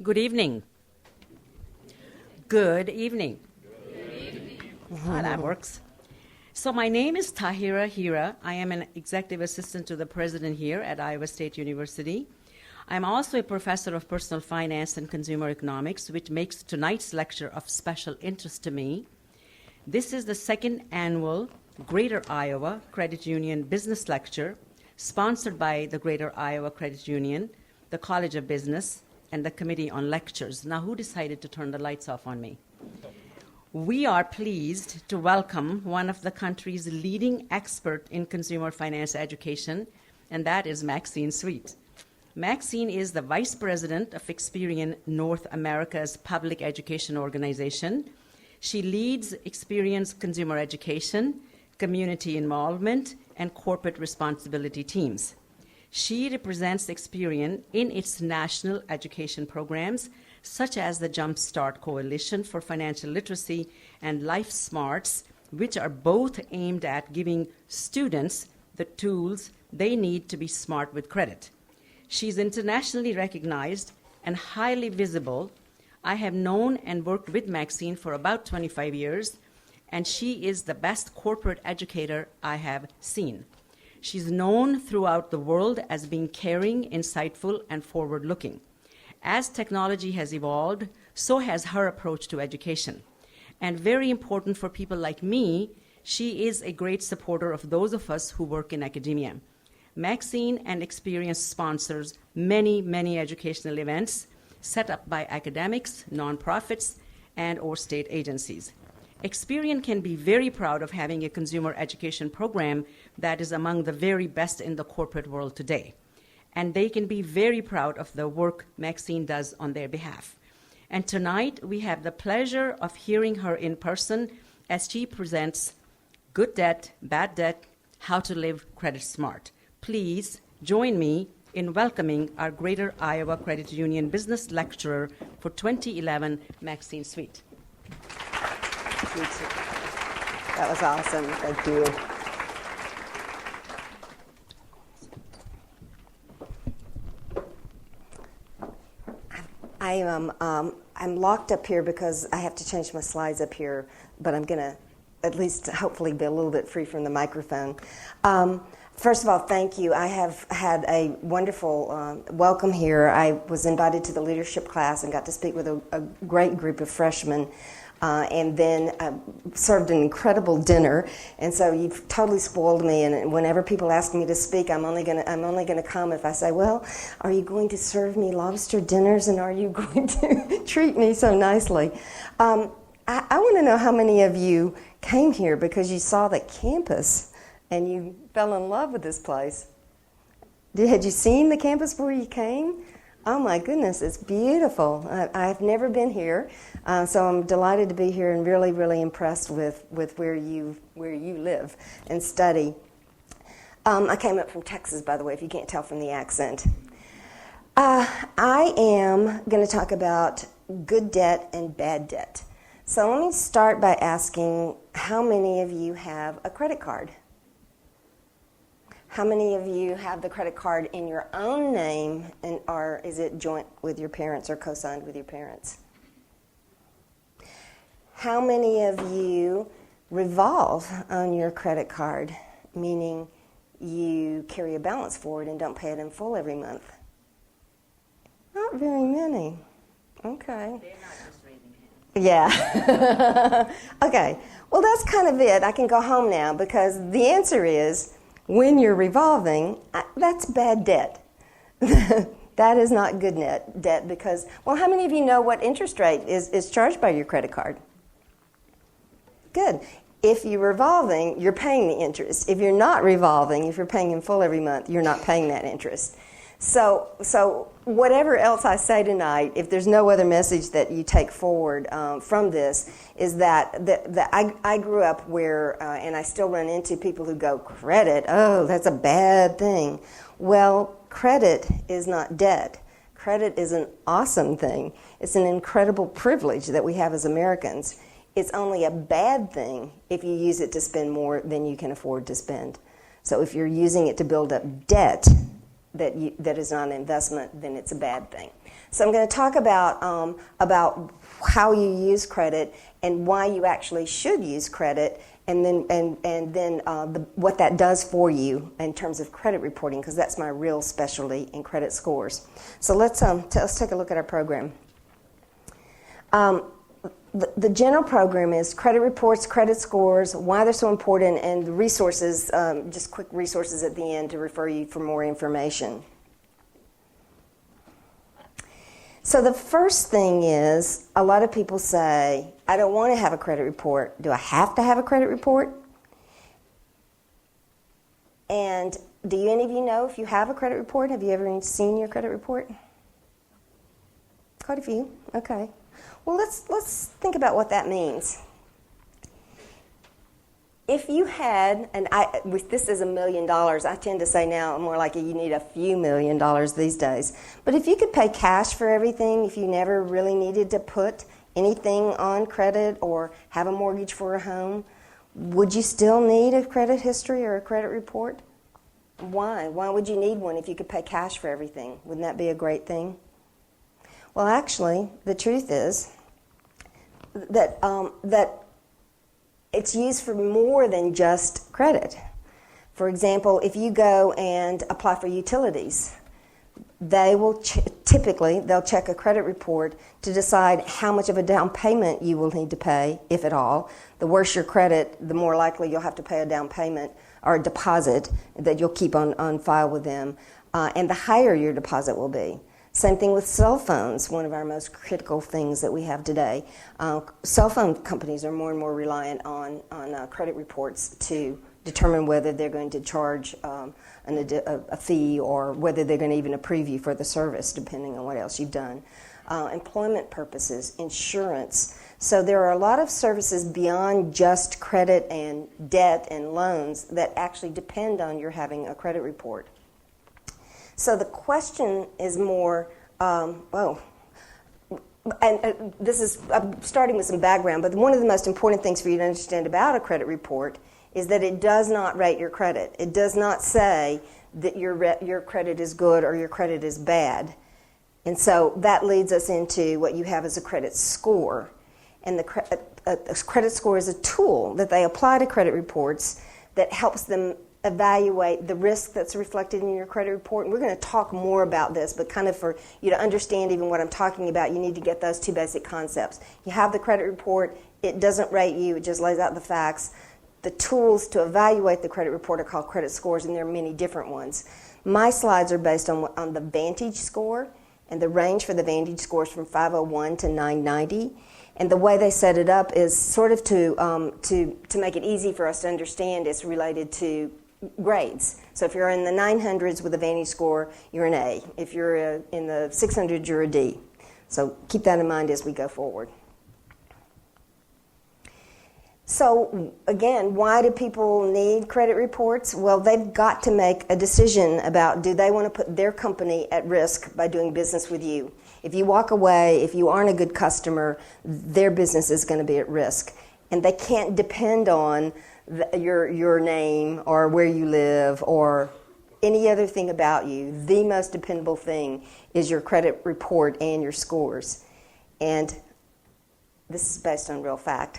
Good evening. Good evening. That works. So my name is Tahira Hira. I am an executive assistant to the president here at Iowa State University. I'm also a professor of personal finance and consumer economics, which makes tonight's lecture of special interest to me. This is the second annual Greater Iowa Credit Union Business Lecture, sponsored by the Greater Iowa Credit Union, the College of Business, and the Committee on Lectures. Now, who decided to turn the lights off on me? We are pleased to welcome one of the country's leading expert in consumer finance education, and that is Maxine Sweet. Maxine is the Vice President of Experian North America's public education organization. She leads Experian's consumer education, community involvement, and corporate responsibility teams. She represents Experian in its national education programs, such as the Jumpstart Coalition for Financial Literacy and Life Smarts, which are both aimed at giving students the tools they need to be smart with credit. She's internationally recognized and highly visible. I have known and worked with Maxine for about 25 years, and she is the best corporate educator I have seen. She's known throughout the world as being caring, insightful, and forward-looking. As technology has evolved, so has her approach to education. And very important for people like me, she is a great supporter of those of us who work in academia. Maxine and Experian sponsors many educational events set up by academics, nonprofits, and or state agencies. Experian can be very proud of having a consumer education program that is among the very best in the corporate world today. And they can be very proud of the work Maxine does on their behalf. And tonight, we have the pleasure of hearing her in person as she presents Good Debt, Bad Debt, How to Live Credit Smart. Please join me in welcoming our Greater Iowa Credit Union Business Lecturer for 2011, Maxine Sweet. That was awesome. Thank you. I'm locked up here because I have to change my slides up here, but I'm going to at least hopefully be a little bit free from the microphone. First of all, thank you. I have had a wonderful welcome here. I was invited to the leadership class and got to speak with a great group of freshmen. And then served an incredible dinner, and so you've totally spoiled me. And whenever people ask me to speak, I'm only gonna come if I say, "Well, are you going to serve me lobster dinners, and are you going to treat me so nicely?" I want to know how many of you came here because you saw the campus and you fell in love with this place. Had you seen the campus before you came? Oh my goodness, it's beautiful. I've never been here, so I'm delighted to be here and really impressed with where you live and study. I came up from Texas, by the way, if you can't tell from the accent. I am going to talk about good debt and bad debt. So let me start by asking, how many of you have a credit card? How many of you have the credit card in your own name, or is it joint with your parents or co-signed with your parents? How many of you revolve on your credit card, meaning you carry a balance for it and don't pay it in full every month? Not very many. Okay. They're not just raising hands. Yeah. Okay. Well, that's kind of it. I can go home now because the answer is, when you're revolving, that's bad debt. That is not good debt because, well, how many of you know what interest rate is charged by your credit card? Good. If you're revolving, you're paying the interest. If you're not revolving, if you're paying in full every month, you're not paying that interest. So whatever else I say tonight, if there's no other message that you take forward from this, is that I grew up where, and I still run into people who go, credit, oh, that's a bad thing. Well, credit is not debt. Credit is an awesome thing. It's an incredible privilege that we have as Americans. It's only a bad thing if you use it to spend more than you can afford to spend. So if you're using it to build up debt, that is not an investment, then it's a bad thing. So I'm going to talk about how you use credit and why you actually should use credit, and then what that does for you in terms of credit reporting, because that's my real specialty in credit scores. So let's take a look at our program. The general program is credit reports, credit scores, why they're so important, and the resources, just quick resources at the end to refer you for more information. So the first thing is, a lot of people say, I don't want to have a credit report. Do I have to have a credit report? And do any of you know if you have a credit report? Have you ever seen your credit report? Quite a few. Okay. Well, let's think about what that means. If you had, and with this is $1 million, I tend to say now more like you need a few $1 million these days. But if you could pay cash for everything, if you never really needed to put anything on credit or have a mortgage for a home, would you still need a credit history or a credit report? Why? Why would you need one if you could pay cash for everything? Wouldn't that be a great thing? Well, actually, the truth is that it's used for more than just credit. For example, if you go and apply for utilities, they will typically they'll check a credit report to decide how much of a down payment you will need to pay, if at all. The worse your credit, the more likely you'll have to pay a down payment or a deposit that you'll keep on file with them, and the higher your deposit will be. Same thing with cell phones, one of our most critical things that we have today. Cell phone companies are more and more reliant on credit reports to determine whether they're going to charge a fee or whether they're going to even approve you for the service, depending on what else you've done. Employment purposes, insurance. So there are a lot of services beyond just credit and debt and loans that actually depend on your having a credit report. So the question is more, I'm starting with some background, but one of the most important things for you to understand about a credit report is that it does not rate your credit. It does not say that your credit is good or your credit is bad. And so that leads us into what you have as a credit score. And a credit score is a tool that they apply to credit reports that helps them evaluate the risk that's reflected in your credit report. And we're going to talk more about this, but kind of for you to understand even what I'm talking about, you need to get those two basic concepts. You have the credit report, it doesn't rate you, it just lays out the facts. The tools to evaluate the credit report are called credit scores, and there are many different ones. My slides are based on the Vantage score, and the range for the Vantage score is from 501 to 990. And the way they set it up is sort of to make it easy for us to understand. It's related to grades. So if you're in the 900s with a Vantage score, you're an A. If you're in the 600s, you're a D. So keep that in mind as we go forward. So again, why do people need credit reports? Well, they've got to make a decision about, do they want to put their company at risk by doing business with you? If you walk away, if you aren't a good customer, their business is going to be at risk. And they can't depend on your name or where you live or any other thing about you. The most dependable thing is your credit report and your scores. And this is based on real fact.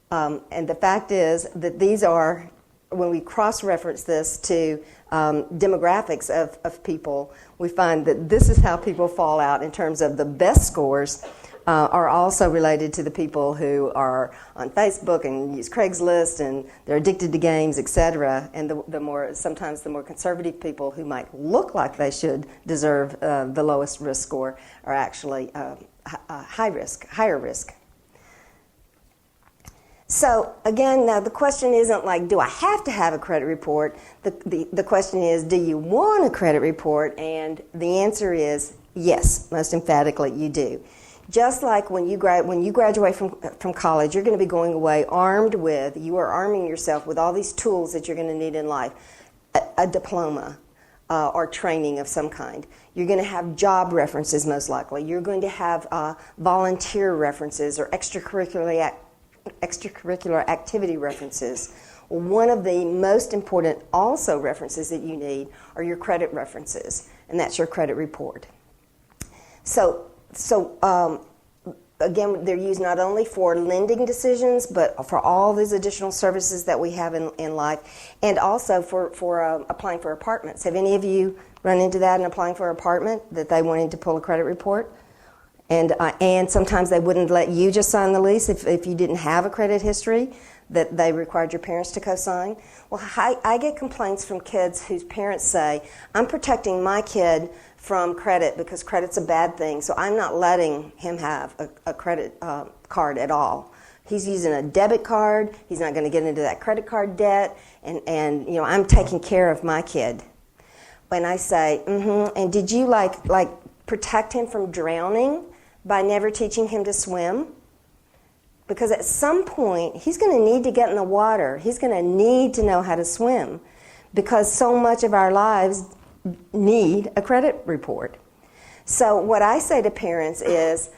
And the fact is that these are, when we cross-reference this to demographics of people, we find that this is how people fall out in terms of the best scores are also related to the people who are on Facebook and use Craigslist and they're addicted to games, etc. And sometimes the more conservative people who might look like they should deserve the lowest risk score are actually higher risk. So again, now the question isn't like, do I have to have a credit report? The question is, do you want a credit report? And the answer is yes, most emphatically you do. Just like when you graduate from college, you're going to be going away you are arming yourself with all these tools that you're going to need in life, a diploma or training of some kind. You're going to have job references most likely. You're going to have volunteer references or extracurricular activity references. Well, one of the most important also references that you need are your credit references, and that's your credit report. So again, they're used not only for lending decisions, but for all these additional services that we have in life, and also for applying for apartments. Have any of you run into that in applying for an apartment, that they wanted to pull a credit report? And sometimes they wouldn't let you just sign the lease if you didn't have a credit history, that they required your parents to co-sign. Well, I get complaints from kids whose parents say, I'm protecting my kid from credit because credit's a bad thing, so I'm not letting him have a credit card at all. He's using a debit card, he's not going to get into that credit card debt, and you know, I'm taking care of my kid. When I say, and did you like protect him from drowning by never teaching him to swim? Because at some point, he's going to need to get in the water. He's going to need to know how to swim, because so much of our lives need a credit report. So what I say to parents is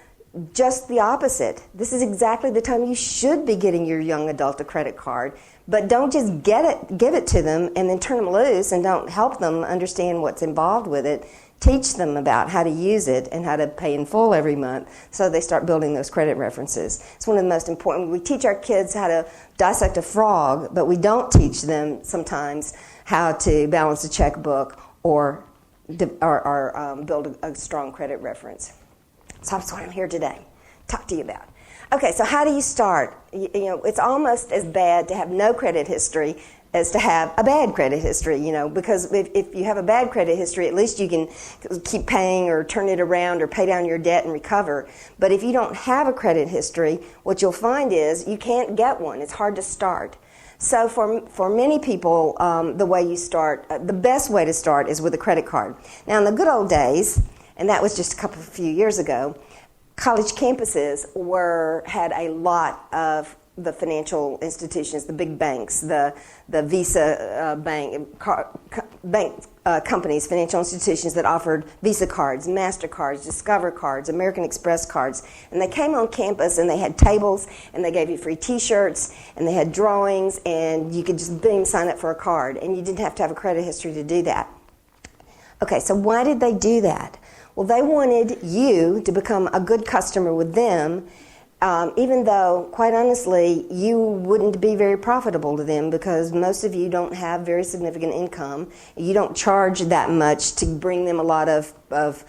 just the opposite. This is exactly the time you should be getting your young adult a credit card, but don't just give it to them and then turn them loose and don't help them understand what's involved with it. Teach them about how to use it and how to pay in full every month so they start building those credit references. It's one of the most important. We teach our kids how to dissect a frog, but we don't teach them sometimes how to balance a checkbook or build a strong credit reference. So that's what I'm here today, talk to you about. Okay, so how do you start? You know, it's almost as bad to have no credit history as to have a bad credit history, you know, because if you have a bad credit history, at least you can keep paying or turn it around or pay down your debt and recover. But if you don't have a credit history, what you'll find is you can't get one. It's hard to start. So for many people, the way you start, the best way to start is with a credit card. Now, in the good old days, and that was just a few years ago, college campuses had a lot of the financial institutions, the big banks, the Visa bank companies, financial institutions that offered Visa cards, MasterCards, Discover cards, American Express cards. And they came on campus and they had tables and they gave you free T-shirts and they had drawings and you could just, boom, sign up for a card. And you didn't have to have a credit history to do that. Okay, so why did they do that? Well, they wanted you to become a good customer with them, even though, quite honestly, you wouldn't be very profitable to them because most of you don't have very significant income. You don't charge that much to bring them a lot of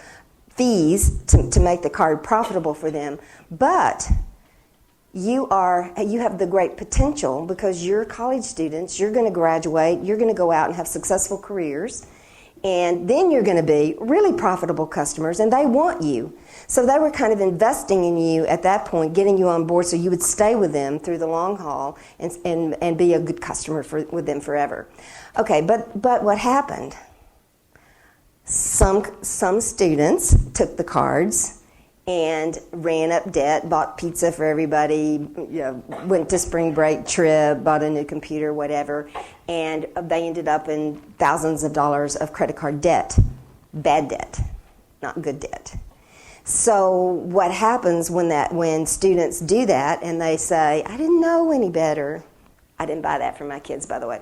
fees to make the card profitable for them. But you have the great potential because you're college students, you're going to graduate, you're going to go out and have successful careers, and then you're going to be really profitable customers, and they want you. So they were kind of investing in you at that point, getting you on board so you would stay with them through the long haul and be a good customer with them forever. Okay, but what happened? Some students took the cards and ran up debt, bought pizza for everybody, went to spring break trip, bought a new computer, whatever, and they ended up in thousands of dollars of credit card debt. Bad debt, not good debt. So what happens when students do that and they say, I didn't know any better. I didn't buy that for my kids, by the way.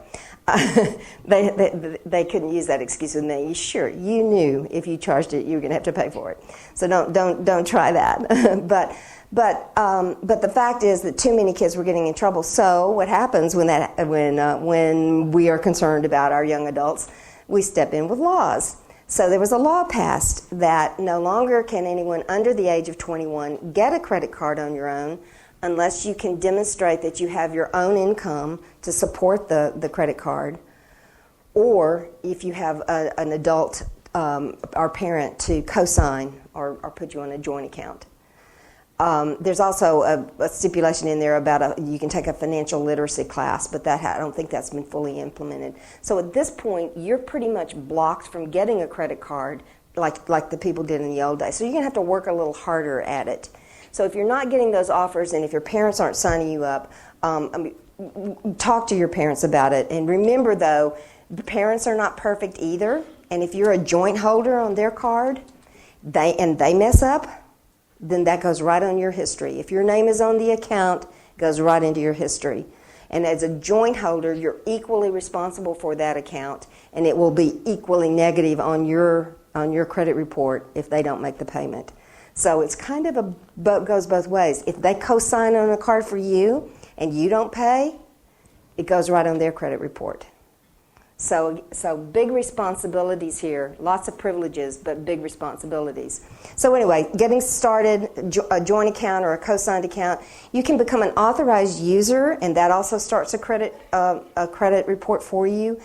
They couldn't use that excuse with me. Sure, you knew if you charged it, you were going to have to pay for it. So don't try that. But the fact is that too many kids were getting in trouble. So what happens when we are concerned about our young adults? We step in with laws. So there was a law passed that no longer can anyone under the age of 21 get a credit card on your own unless you can demonstrate that you have your own income to support the credit card, or if you have an adult or parent to co-sign or put you on a joint account. There's also a stipulation in there about you can take a financial literacy class, but I don't think that's been fully implemented. So at this point, you're pretty much blocked from getting a credit card like the people did in the old days. So you're going to have to work a little harder at it. So if you're not getting those offers and if your parents aren't signing you up, talk to your parents about it. And remember, though, the parents are not perfect either. And if you're a joint holder on their card they mess up, then that goes right on your history. If your name is on the account, it goes right into your history. And as a joint holder, you're equally responsible for that account, and it will be equally negative on your credit report if they don't make the payment. So it's kind of goes both ways. If they co-sign on a card for you and you don't pay, it goes right on their credit report. So big responsibilities here, lots of privileges, but big responsibilities. So anyway, getting started, a joint account or a co-signed account, you can become an authorized user, and that also starts a credit report for you.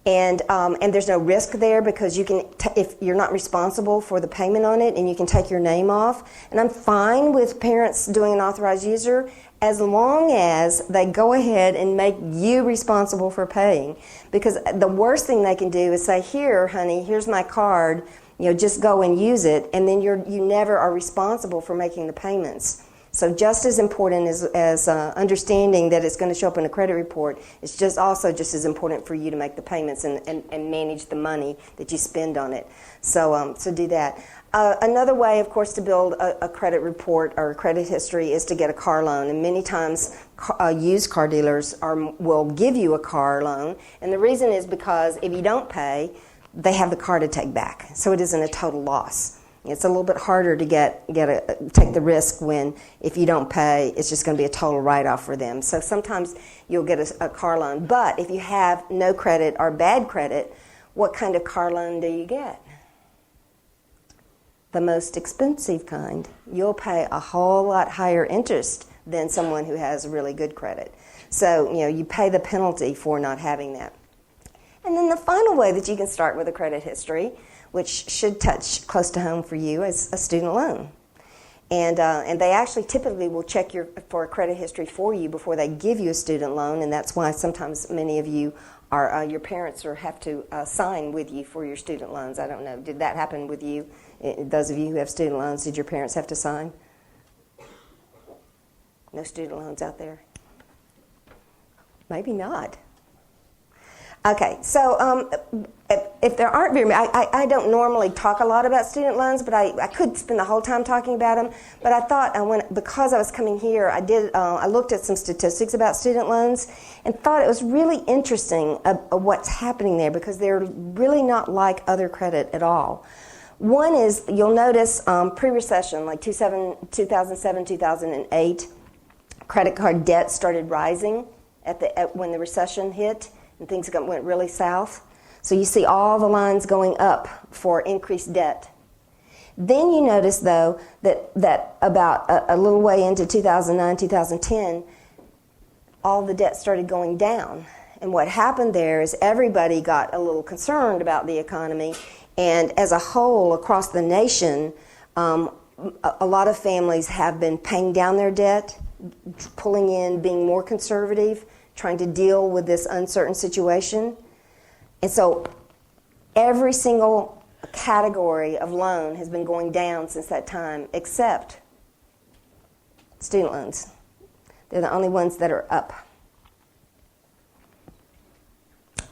And there's no risk there because you can, if you're not responsible for the payment on it, and you can take your name off. And I'm fine with parents doing an authorized user as long as they go ahead and make you responsible for paying. Because the worst thing they can do is say, here, honey, here's my card, just go and use it, and then you never are responsible for making the payments. So just as important as understanding that it's going to show up in a credit report, it's just as important for you to make the payments and manage the money that you spend on it. So do that. Another way, of course, to build a credit report or a credit history is to get a car loan. And many times used car dealers will give you a car loan. And the reason is because if you don't pay, they have the car to take back. So it isn't a total loss. It's a little bit harder to take the risk when if you don't pay, it's just going to be a total write-off for them. So sometimes you'll get a car loan. But if you have no credit or bad credit, what kind of car loan do you get? The most expensive kind. You'll pay a whole lot higher interest than someone who has really good credit. So, you pay the penalty for not having that. And then the final way that you can start with a credit history, which should touch close to home for you, is a student loan. And they actually typically will check for a credit history for you before they give you a student loan, and that's why sometimes many of you are your parents have to sign with you for your student loans. I don't know. Did that happen with you? Those of you who have student loans, did your parents have to sign? No student loans out there? Maybe not. Okay, so if there aren't very many, I don't normally talk a lot about student loans, but I could spend the whole time talking about them. But I thought because I was coming here, I looked at some statistics about student loans and thought it was really interesting what's happening there because they're really not like other credit at all. One is, you'll notice pre-recession, like 2007, 2008, credit card debt started rising when the recession hit and things went really south. So you see all the lines going up for increased debt. Then you notice, though, that about a little way into 2009, 2010, all the debt started going down. And what happened there is everybody got a little concerned about the economy. And as a whole, across the nation, a lot of families have been paying down their debt, pulling in, being more conservative, trying to deal with this uncertain situation. And so every single category of loan has been going down since that time, except student loans. They're the only ones that are up.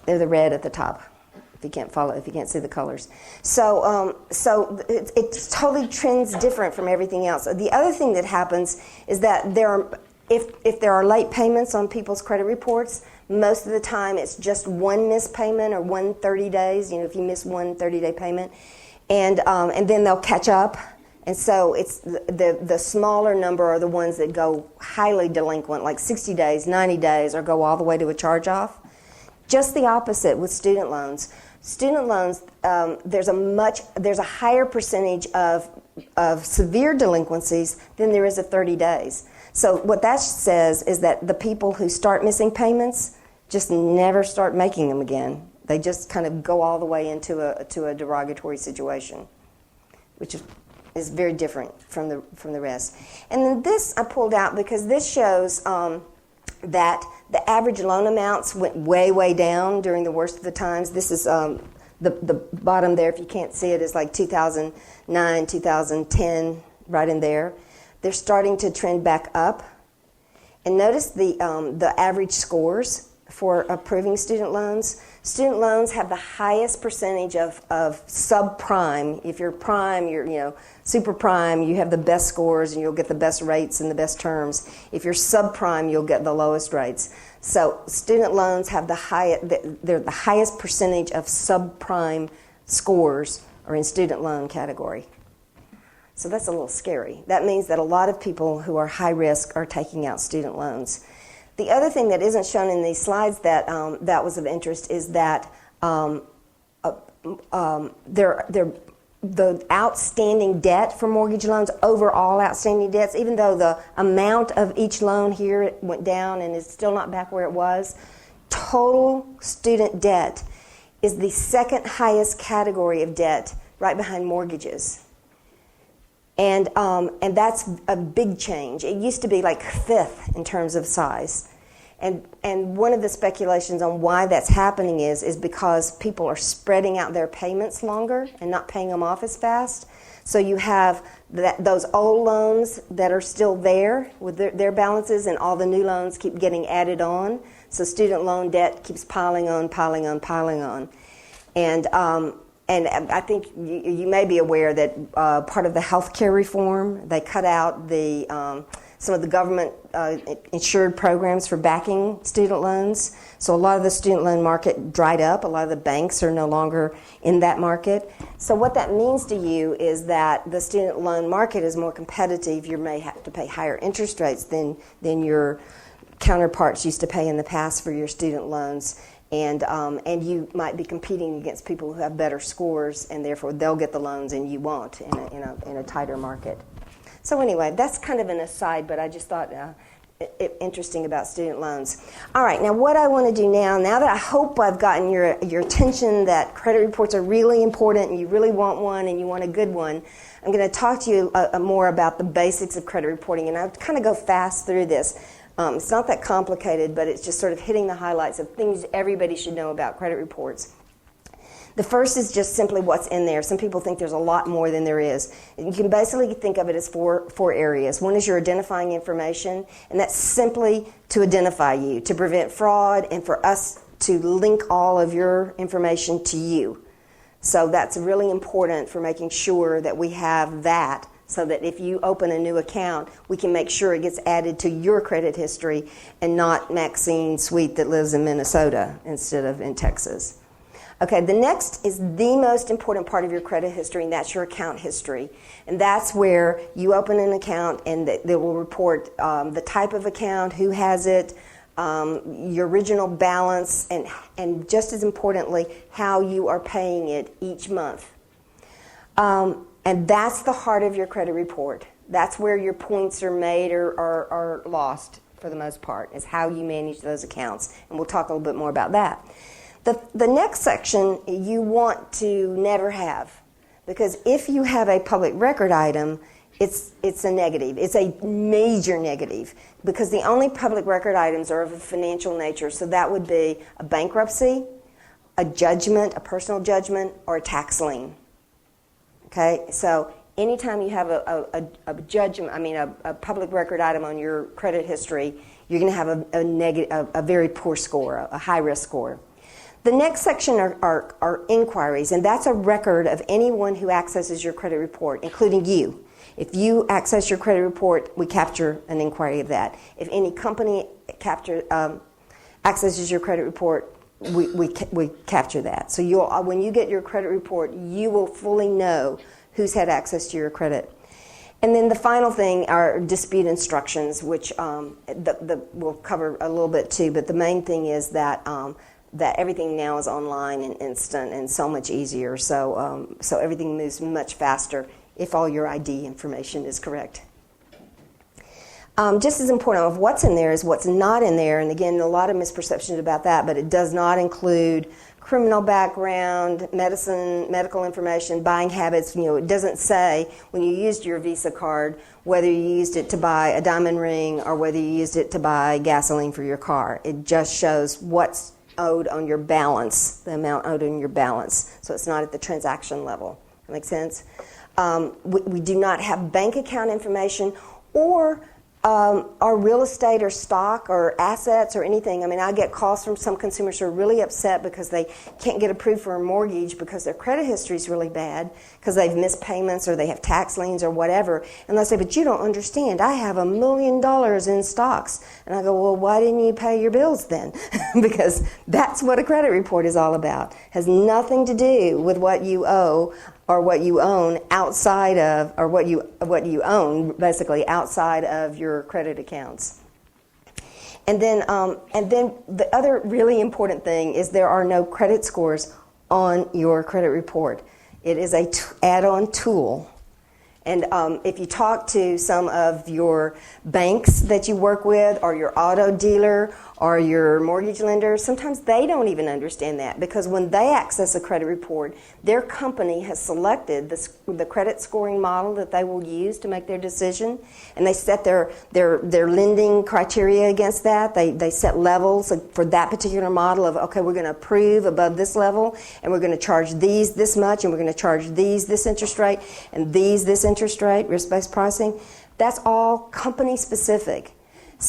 They're the red at the top, if you can't see the colors. So it totally trends different from everything else. The other thing that happens is that if there are late payments on people's credit reports, most of the time it's just one missed payment or 1 days, if you miss one 30-day payment, and then they'll catch up. And so it's the smaller number are the ones that go highly delinquent, like 60 days, 90 days, or go all the way to a charge-off. Just the opposite with student loans. Student loans, there's a higher percentage of severe delinquencies than there is at 30 days. So what that says is that the people who start missing payments just never start making them again. They just kind of go all the way into a derogatory situation, which is very different from the rest. And then this I pulled out because this shows that the average loan amounts went way, way down during the worst of the times. This is the bottom there, if you can't see it, is like 2009, 2010, right in there. They're starting to trend back up. And notice the average scores for approving student loans. Student loans have the highest percentage of subprime. If you're prime, you're super prime, you have the best scores and you'll get the best rates and the best terms. If you're subprime, you'll get the lowest rates. So student loans have they're the highest percentage of subprime scores are in student loan category. So that's a little scary. That means that a lot of people who are high risk are taking out student loans. The other thing that isn't shown in these slides that was of interest is that the outstanding debt for mortgage loans, overall outstanding debts, even though the amount of each loan here went down and is still not back where it was, total student debt is the second highest category of debt, right behind mortgages. And that's a big change. It used to be like fifth in terms of size. And one of the speculations on why that's happening is because people are spreading out their payments longer and not paying them off as fast. So you have those old loans that are still there with their balances, and all the new loans keep getting added on. So student loan debt keeps piling on. And I think you may be aware that part of the health care reform, they cut out some of the government insured programs for backing student loans. So a lot of the student loan market dried up. A lot of the banks are no longer in that market. So what that means to you is that the student loan market is more competitive. You may have to pay higher interest rates than your counterparts used to pay in the past for your student loans. And you might be competing against people who have better scores, and therefore they'll get the loans and you won't in a tighter market. So anyway, that's kind of an aside, but I just thought interesting about student loans. All right, now what I want to do now that I hope I've gotten your attention that credit reports are really important and you really want one and you want a good one, I'm going to talk to you more about the basics of credit reporting, and I'll kind of go fast through this. It's not that complicated, but it's just sort of hitting the highlights of things everybody should know about credit reports. The first is just simply what's in there. Some people think there's a lot more than there is. You can basically think of it as four areas. One is your identifying information, and that's simply to identify you, to prevent fraud, and for us to link all of your information to you. So that's really important for making sure that we have that, so that if you open a new account, we can make sure it gets added to your credit history and not Maxine Sweet that lives in Minnesota instead of in Texas. Okay, the next is the most important part of your credit history, and that's your account history. And that's where you open an account and they will report the type of account, who has it, your original balance, and just as importantly, how you are paying it each month. And that's the heart of your credit report. That's where your points are made or are lost for the most part, is how you manage those accounts. And we'll talk a little bit more about that. The next section you want to never have, because if you have a public record item, it's a negative. It's a major negative, because the only public record items are of a financial nature. So that would be a bankruptcy, a judgment, a personal judgment, or a tax lien. Okay, so anytime you have a judgment, a public record item on your credit history, you're going to have a very poor score, a high risk score. The next section are inquiries, and that's a record of anyone who accesses your credit report, including you. If you access your credit report, we capture an inquiry of that. If any company accesses your credit report, we capture that. So when you get your credit report, you will fully know who's had access to your credit. And then the final thing are dispute instructions, which we'll cover a little bit too. But the main thing is that everything now is online and instant and so much easier. So everything moves much faster if all your ID information is correct. Just as important of what's in there is what's not in there. And again, a lot of misperceptions about that, but it does not include criminal background, medical information, buying habits. It doesn't say when you used your Visa card whether you used it to buy a diamond ring or whether you used it to buy gasoline for your car. It just shows what's owed on your balance, the amount owed on your balance. So it's not at the transaction level. That makes sense? We do not have bank account information or or real estate or stock or assets or anything. I mean, I get calls from some consumers who are really upset because they can't get approved for a mortgage because their credit history is really bad, because they've missed payments or they have tax liens or whatever. And they say, but you don't understand. I have $1 million in stocks. And I go, well, why didn't you pay your bills then? Because that's what a credit report is all about. It has nothing to do with what you owe or what you own outside of, or what you own basically outside of your credit accounts. And then the other really important thing is there are no credit scores on your credit report. It is a add-on tool. And if you talk to some of your banks that you work with, or your auto dealer, or your mortgage lender, sometimes they don't even understand that, because when they access a credit report, their company has selected the credit scoring model that they will use to make their decision, and they set their lending criteria against that. They set levels for that particular model of, okay, we're going to approve above this level, and we're going to charge these this much, and we're going to charge these this interest rate, and these this interest rate, risk-based pricing. That's all company specific.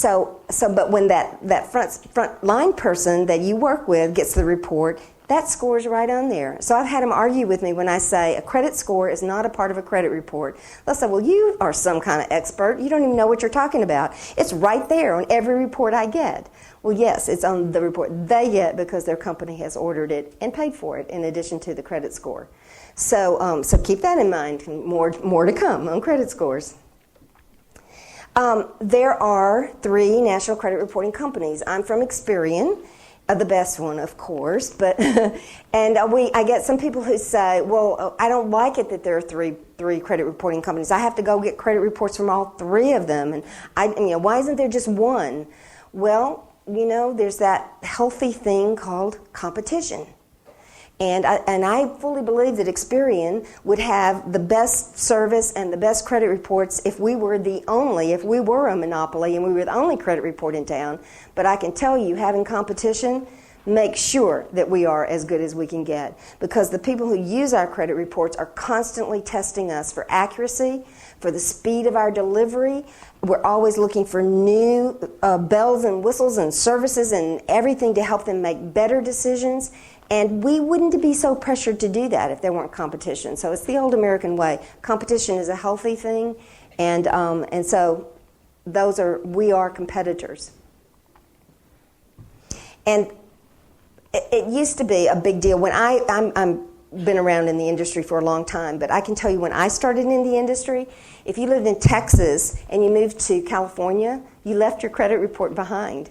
But when that front line person that you work with gets the report, that score's right on there. So I've had them argue with me when I say a credit score is not a part of a credit report. They'll say, well, you are some kind of expert. You don't even know what you're talking about. It's right there on every report I get. Well, yes, it's on the report they get because their company has ordered it and paid for it in addition to the credit score. So keep that in mind. More to come on credit scores. There are 3 national credit reporting companies. I'm from Experian, the best one, of course. But I get some people who say, "Well, I don't like it that there are three credit reporting companies. I have to go get credit reports from all 3 of them, and why isn't there just one?" Well, there's that healthy thing called competition. And I fully believe that Experian would have the best service and the best credit reports if we were a monopoly and we were the only credit report in town. But I can tell you, having competition, make sure that we are as good as we can get. Because the people who use our credit reports are constantly testing us for accuracy, for the speed of our delivery. We're always looking for new bells and whistles and services and everything to help them make better decisions. And we wouldn't be so pressured to do that if there weren't competition. So it's the old American way. Competition is a healthy thing, and so we are competitors. And it used to be a big deal when I'm been around in the industry for a long time, but I can tell you when I started in the industry, if you lived in Texas and you moved to California, you left your credit report behind.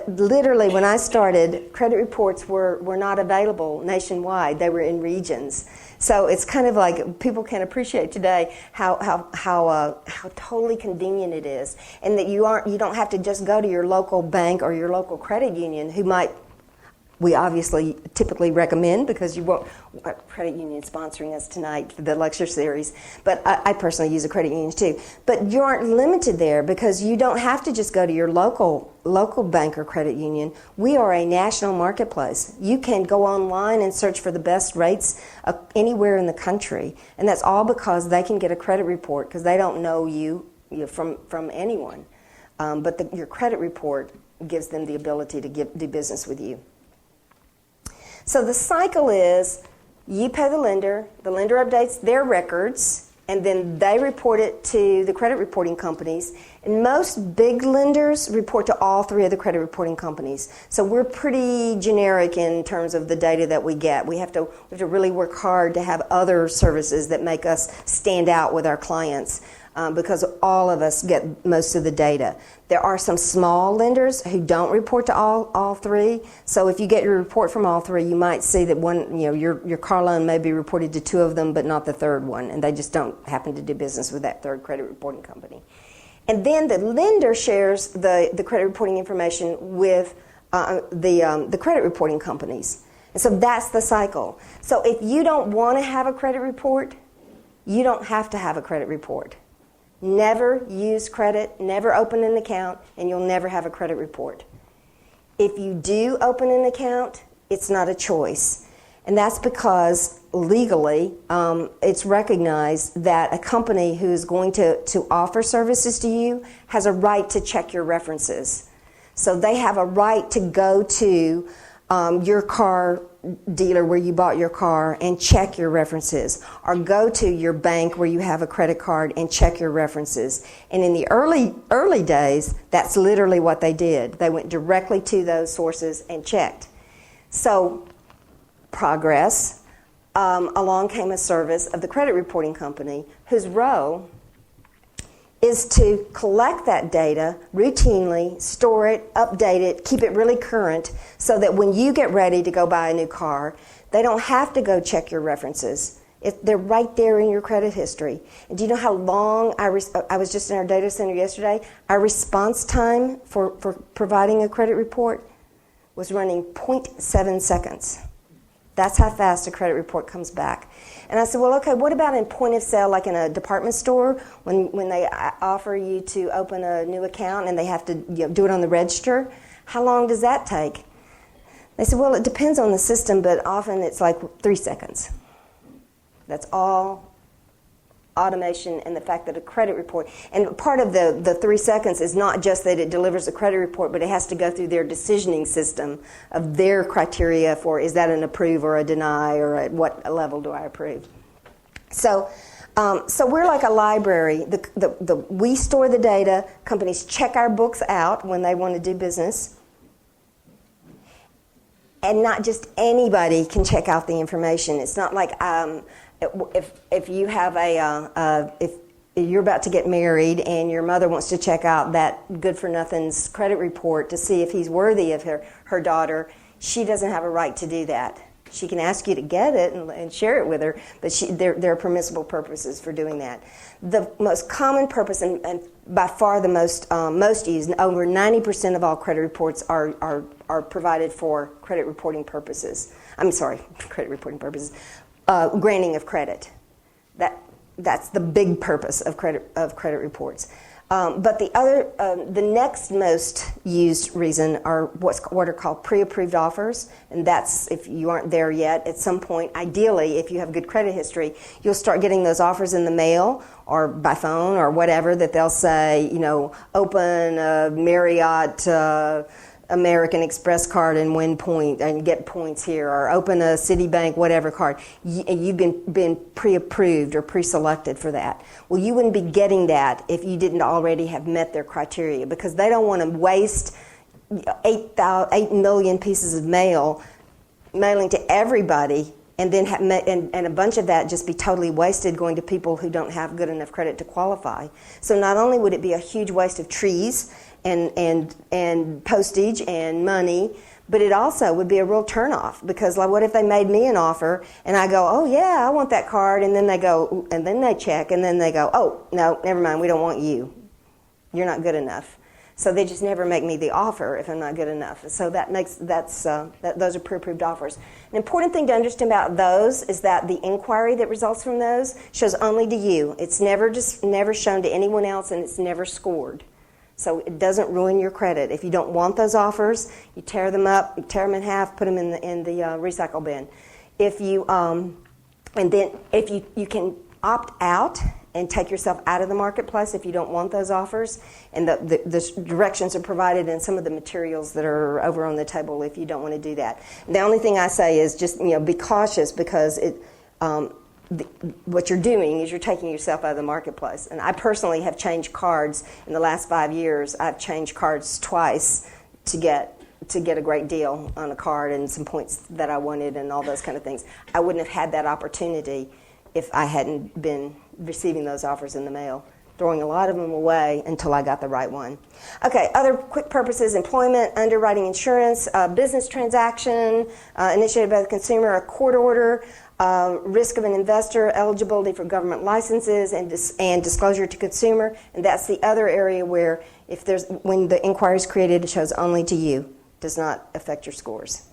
Literally, when I started, credit reports were not available nationwide. They were in regions. So it's kind of like people can appreciate today how totally convenient it is, and that you don't have to just go to your local bank or your local credit union, we obviously typically recommend, because you won't credit union sponsoring us tonight for the lecture series, but I personally use a credit union too. But you aren't limited there, because you don't have to just go to your local bank or credit union. We are a national marketplace. You can go online and search for the best rates anywhere in the country, and that's all because they can get a credit report, because they don't know you from anyone. But your credit report gives them the ability to do business with you. So the cycle is you pay the lender updates their records, and then they report it to the credit reporting companies. And most big lenders report to all 3 of the credit reporting companies. So we're pretty generic in terms of the data that we get. We have to really work hard to have other services that make us stand out with our clients. Because all of us get most of the data. There are some small lenders who don't report to all 3. So if you get your report from all 3, you might see that one, your car loan may be reported to 2 of them, but not the 3rd one, and they just don't happen to do business with that 3rd credit reporting company. And then the lender shares the credit reporting information with the credit reporting companies. And so that's the cycle. So if you don't want to have a credit report, you don't have to have a credit report. Never use credit, never open an account, and you'll never have a credit report. If you do open an account, it's not a choice. And that's because legally it's recognized that a company who is going to offer services to you has a right to check your references. So they have a right to go to your car dealer where you bought your car and check your references, or go to your bank where you have a credit card and check your references. And in the early days, that's literally what they did. They went directly to those sources and checked. So progress, along came a service of the credit reporting company whose role is to collect that data routinely, store it, update it, keep it really current, so that when you get ready to go buy a new car, they don't have to go check your references. They're right there in your credit history. And do you know how long I was just in our data center yesterday? Our response time for providing a credit report was running 0.7 seconds. That's how fast a credit report comes back. And I said, well, okay, what about in point of sale, like in a department store, when they offer you to open a new account and they have to do it on the register? How long does that take? They said, well, it depends on the system, but often it's like 3 seconds. That's all automation and the fact that a credit report, and part of the 3 seconds is not just that it delivers a credit report, but it has to go through their decisioning system of their criteria for, is that an approve or a deny, or at what level do I approve? So we're like a library. We store the data. Companies check our books out when they want to do business. And not just anybody can check out the information. It's not like if you have if you're about to get married and your mother wants to check out that good-for-nothing's credit report to see if he's worthy of her daughter, she doesn't have a right to do that. She can ask you to get it and share it with her, but there are permissible purposes for doing that. The most common purpose, and by far the most used, over 90% of all credit reports are provided for credit reporting purposes. Credit reporting purposes. Granting of credit. That's the big purpose of credit reports. But the next most used reason are what are called pre-approved offers, and that's if you aren't there yet. At some point, ideally, if you have good credit history, you'll start getting those offers in the mail or by phone or whatever, that they'll say, open a Marriott American Express card and win point and get points here, or open a Citibank whatever card. You've been pre-approved or pre-selected for that. Well, you wouldn't be getting that if you didn't already have met their criteria, because they don't want to waste 8 million pieces of mailing to everybody, and then and a bunch of that just be totally wasted going to people who don't have good enough credit to qualify. So not only would it be a huge waste of trees and postage and money, but it also would be a real turnoff, because like, what if they made me an offer and I go, oh yeah, I want that card, and then they go, and then they check, and then they go, oh no, never mind, we don't want you. You're not good enough. So they just never make me the offer if I'm not good enough. So those are pre-approved offers. An important thing to understand about those is that the inquiry that results from those shows only to you. It's never shown to anyone else, and it's never scored. So it doesn't ruin your credit. If you don't want those offers, you tear them up, you tear them in half, put them in the recycle bin. If you you can opt out and take yourself out of the marketplace if you don't want those offers, and the directions are provided in some of the materials that are over on the table if you don't want to do that. The only thing I say is just be cautious, because what you're doing is you're taking yourself out of the marketplace. And I personally have changed cards in the last 5 years. I've changed cards twice to get a great deal on a card and some points that I wanted and all those kind of things. I wouldn't have had that opportunity if I hadn't been receiving those offers in the mail, throwing a lot of them away until I got the right one. Okay, other quick purposes: employment, underwriting, insurance, business transaction initiated by the consumer, a court order, risk of an investor, eligibility for government licenses, and disclosure to consumer. And that's the other area where when the inquiry is created, it shows only to you, does not affect your scores.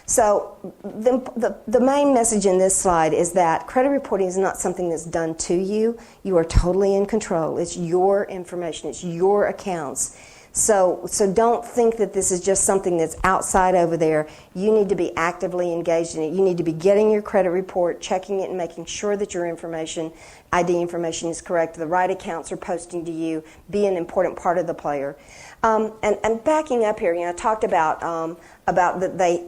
So the main message in this slide is that credit reporting is not something that's done to you. You are totally in control. It's your information. It's your accounts. So don't think that this is just something that's outside over there. You need to be actively engaged in it. You need to be getting your credit report, checking it, and making sure that your information, ID information, is correct. The right accounts are posting to you. Be an important part of the player. And backing up here, I talked about that they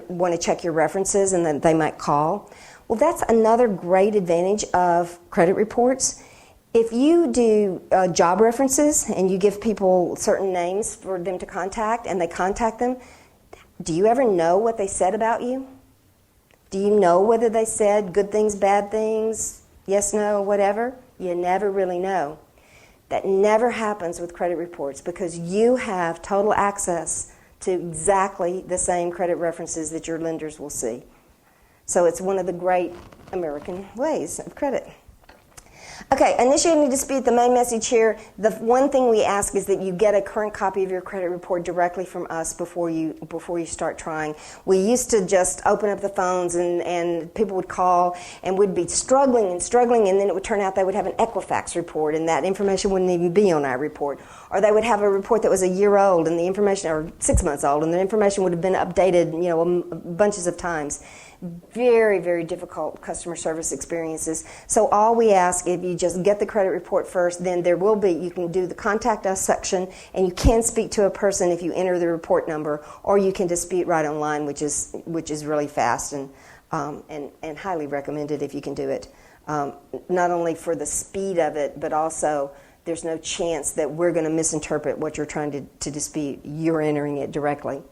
want to check your references and then they might call. Well, that's another great advantage of credit reports. If you do job references and you give people certain names for them to contact and they contact them, do you ever know what they said about you? Do you know whether they said good things, bad things, yes, no, whatever? You never really know. That never happens with credit reports because you have total access to exactly the same credit references that your lenders will see. So it's one of the great American ways of credit. Okay, initiating a dispute, the main message here, the one thing we ask is that you get a current copy of your credit report directly from us before you start trying. We used to just open up the phones and people would call and we'd be struggling, and then it would turn out they would have an Equifax report and that information wouldn't even be on our report. Or they would have a report that was a year old and the information, or 6 months old, and the information would have been updated, bunches of times. Very, very difficult customer service experiences. So all we ask, if you just get the credit report first, then you can do the contact us section, and you can speak to a person if you enter the report number, or you can dispute right online, which is really fast and highly recommended if you can do it. Not only for the speed of it, but also there's no chance that we're going to misinterpret what you're trying to dispute. You're entering it directly.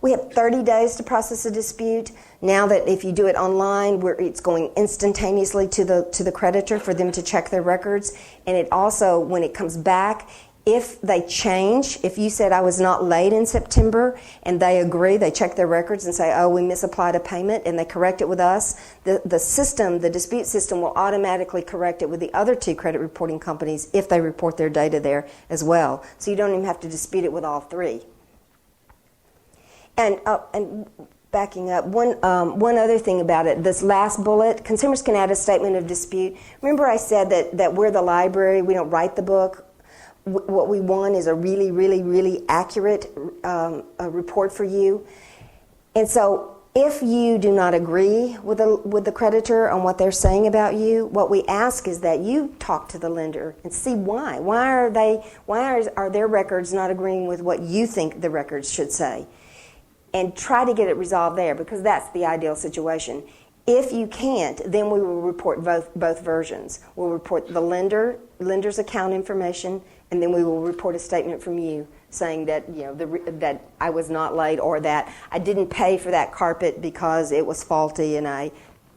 We have 30 days to process a dispute. Now that if you do it online, it's going instantaneously to the creditor for them to check their records. And it also, when it comes back, if they change, if you said I was not late in September and they agree, they check their records and say, oh, we misapplied a payment, and they correct it with us, the dispute system will automatically correct it with the other two credit reporting companies if they report their data there as well. So you don't even have to dispute it with all three. And backing up, one other thing about it, this last bullet, consumers can add a statement of dispute. Remember I said that we're the library, we don't write the book. What we want is a really, really, really accurate report for you. And so if you do not agree with the creditor on what they're saying about you, what we ask is that you talk to the lender and see why. Why are their records not agreeing with what you think the records should say? And try to get it resolved there, because that's the ideal situation. If you can't, then we will report both versions. We'll report the lender's account information, and then we will report a statement from you saying that that I was not late, or that I didn't pay for that carpet because it was faulty and I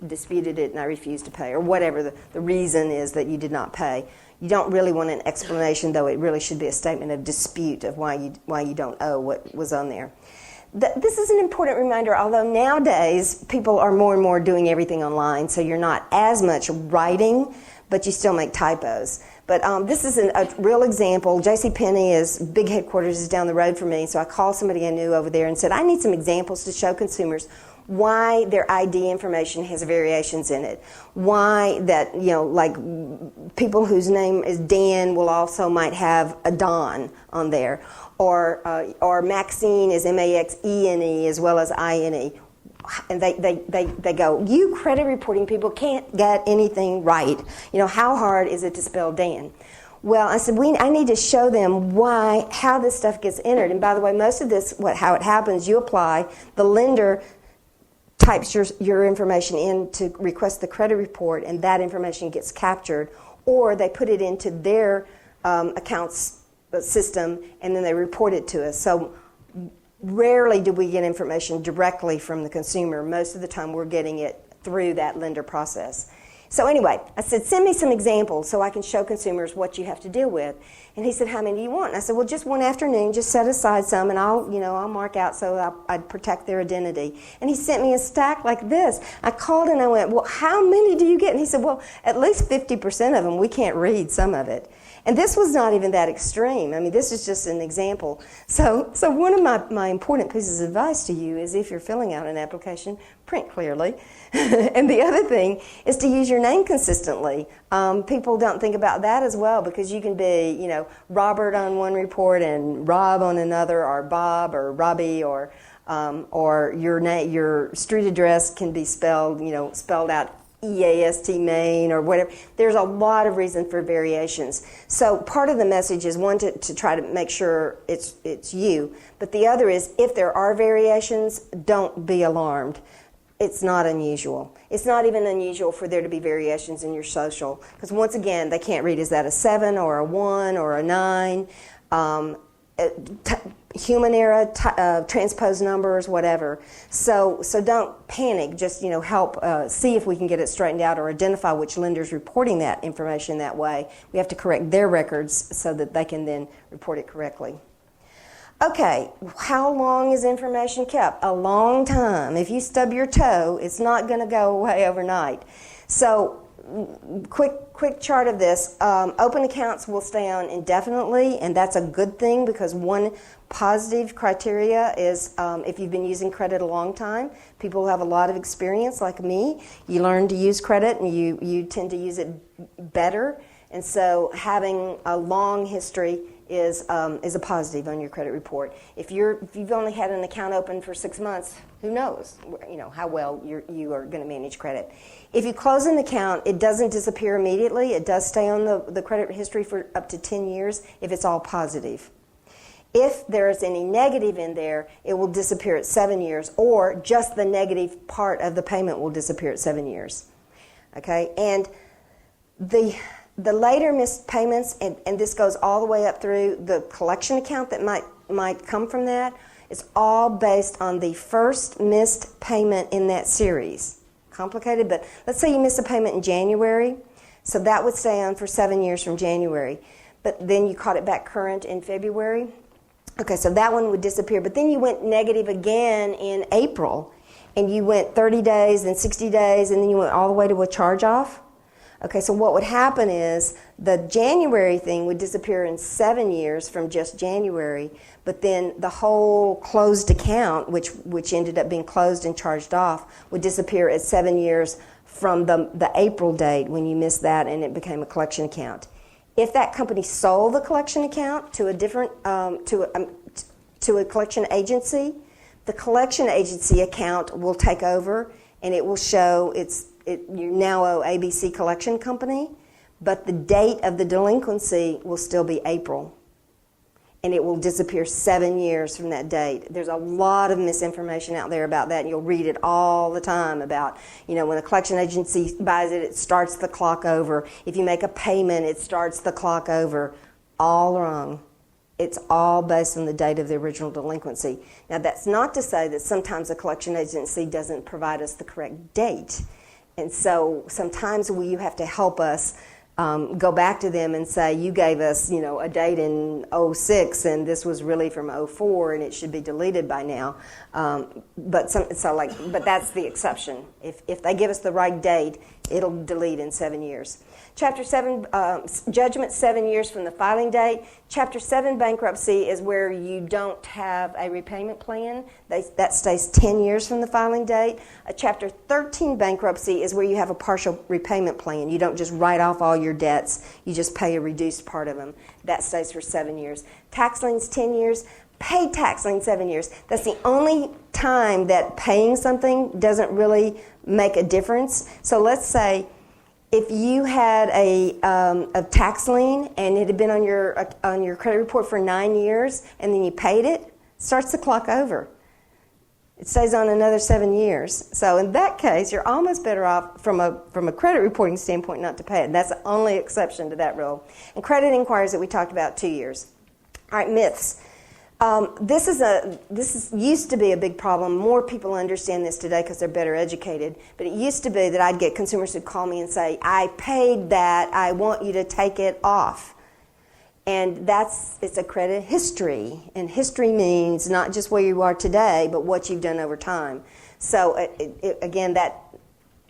disputed it and I refused to pay, or whatever the reason is that you did not pay. You don't really want an explanation, though. It really should be a statement of dispute of why you don't owe what was on there. This is an important reminder, although nowadays people are more and more doing everything online, so you're not as much writing, but you still make typos. But this is a real example. JCPenney big headquarters is down the road from me, so I called somebody I knew over there and said, I need some examples to show consumers why their ID information has variations in it. Why that, like people whose name is Dan might have a Don on there. Or Maxine is Maxene as well as INE. And they go, you credit reporting people can't get anything right. How hard is it to spell Dan? Well, I said, I need to show them how this stuff gets entered. And by the way, most of this, how it happens, you apply, the lender types your information in to request the credit report, and that information gets captured, or they put it into their accounts system, and then they report it to us. So rarely do we get information directly from the consumer. Most of the time we're getting it through that lender process. So anyway, I said, send me some examples so I can show consumers what you have to deal with. And he said, how many do you want? And I said, well, just one afternoon, just set aside some, and I'll mark out so I'd protect their identity. And he sent me a stack like this. I called and I went, well, how many do you get? And he said, well, at least 50% of them. We can't read some of it. And this was not even that extreme. I mean, this is just an example. So one of my important pieces of advice to you is if you're filling out an application, print clearly. And the other thing is to use your name consistently. People don't think about that as well, because you can be, Robert on one report and Rob on another, or Bob or Robbie, or your street address can be spelled out EAST Maine or whatever. There's a lot of reason for variations. So part of the message is, one, to try to make sure it's you, but the other is, if there are variations, don't be alarmed. It's not unusual. It's not even unusual for there to be variations in your social, because once again, they can't read, is that a 7 or a 1 or a 9? Human error, transposed numbers, whatever. So don't panic. Just help see if we can get it straightened out, or identify which lender's reporting that information that way. We have to correct their records so that they can then report it correctly. Okay, how long is information kept? A long time. If you stub your toe, it's not going to go away overnight. So quick chart of this. Open accounts will stay on indefinitely, and that's a good thing, because one positive criteria is if you've been using credit a long time. People who have a lot of experience, like me, you learn to use credit, and you tend to use it better. And so having a long history is a positive on your credit report. If you've only had an account open for 6 months, who knows how well you are going to manage credit. If you close an account, it doesn't disappear immediately. It does stay on the credit history for up to 10 years if it's all positive. If there is any negative in there, it will disappear at 7 years, or just the negative part of the payment will disappear at 7 years. Okay, and the later missed payments, and this goes all the way up through the collection account that might come from that, it's all based on the first missed payment in that series. Complicated, but let's say you missed a payment in January, so that would stay on for 7 years from January. But then you caught it back current in February. Okay, so that one would disappear. But then you went negative again in April, and you went 30 days, then 60 days, and then you went all the way to a charge-off. Okay, so what would happen is the January thing would disappear in 7 years from just January, but then the whole closed account, which ended up being closed and charged off, would disappear at 7 years from the April date when you missed that and it became a collection account. If that company sold the collection account to a different to a collection agency, the collection agency account will take over, and it will show you now owe ABC Collection Company, but the date of the delinquency will still be April, and it will disappear 7 years from that date. There's a lot of misinformation out there about that, and you'll read it all the time about, when a collection agency buys it, it starts the clock over. If you make a payment, it starts the clock over. All wrong. It's all based on the date of the original delinquency. Now, that's not to say that sometimes a collection agency doesn't provide us the correct date. And so sometimes you have to help us go back to them and say, you gave us, a date in 06, and this was really from 04, and it should be deleted by now. But that's the exception. If they give us the right date, it'll delete in 7 years. Chapter 7, judgment 7 years from the filing date. Chapter 7 bankruptcy is where you don't have a repayment plan. That stays 10 years from the filing date. Chapter 13 bankruptcy is where you have a partial repayment plan. You don't just write off all your debts. You just pay a reduced part of them. That stays for 7 years. Tax liens 10 years. Paid tax lien 7 years. That's the only time that paying something doesn't really make a difference. So let's say if you had a tax lien and it had been on your credit report for 9 years, and then you paid it, starts the clock over. It stays on another 7 years. So in that case, you're almost better off from a credit reporting standpoint not to pay it. That's the only exception to that rule. And credit inquiries that we talked about, 2 years. All right, myths. This used to be a big problem. More people understand this today because they're better educated. But it used to be that I'd get consumers who'd call me and say, I paid that, I want you to take it off. And it's a credit history. And history means not just where you are today, but what you've done over time. So again, that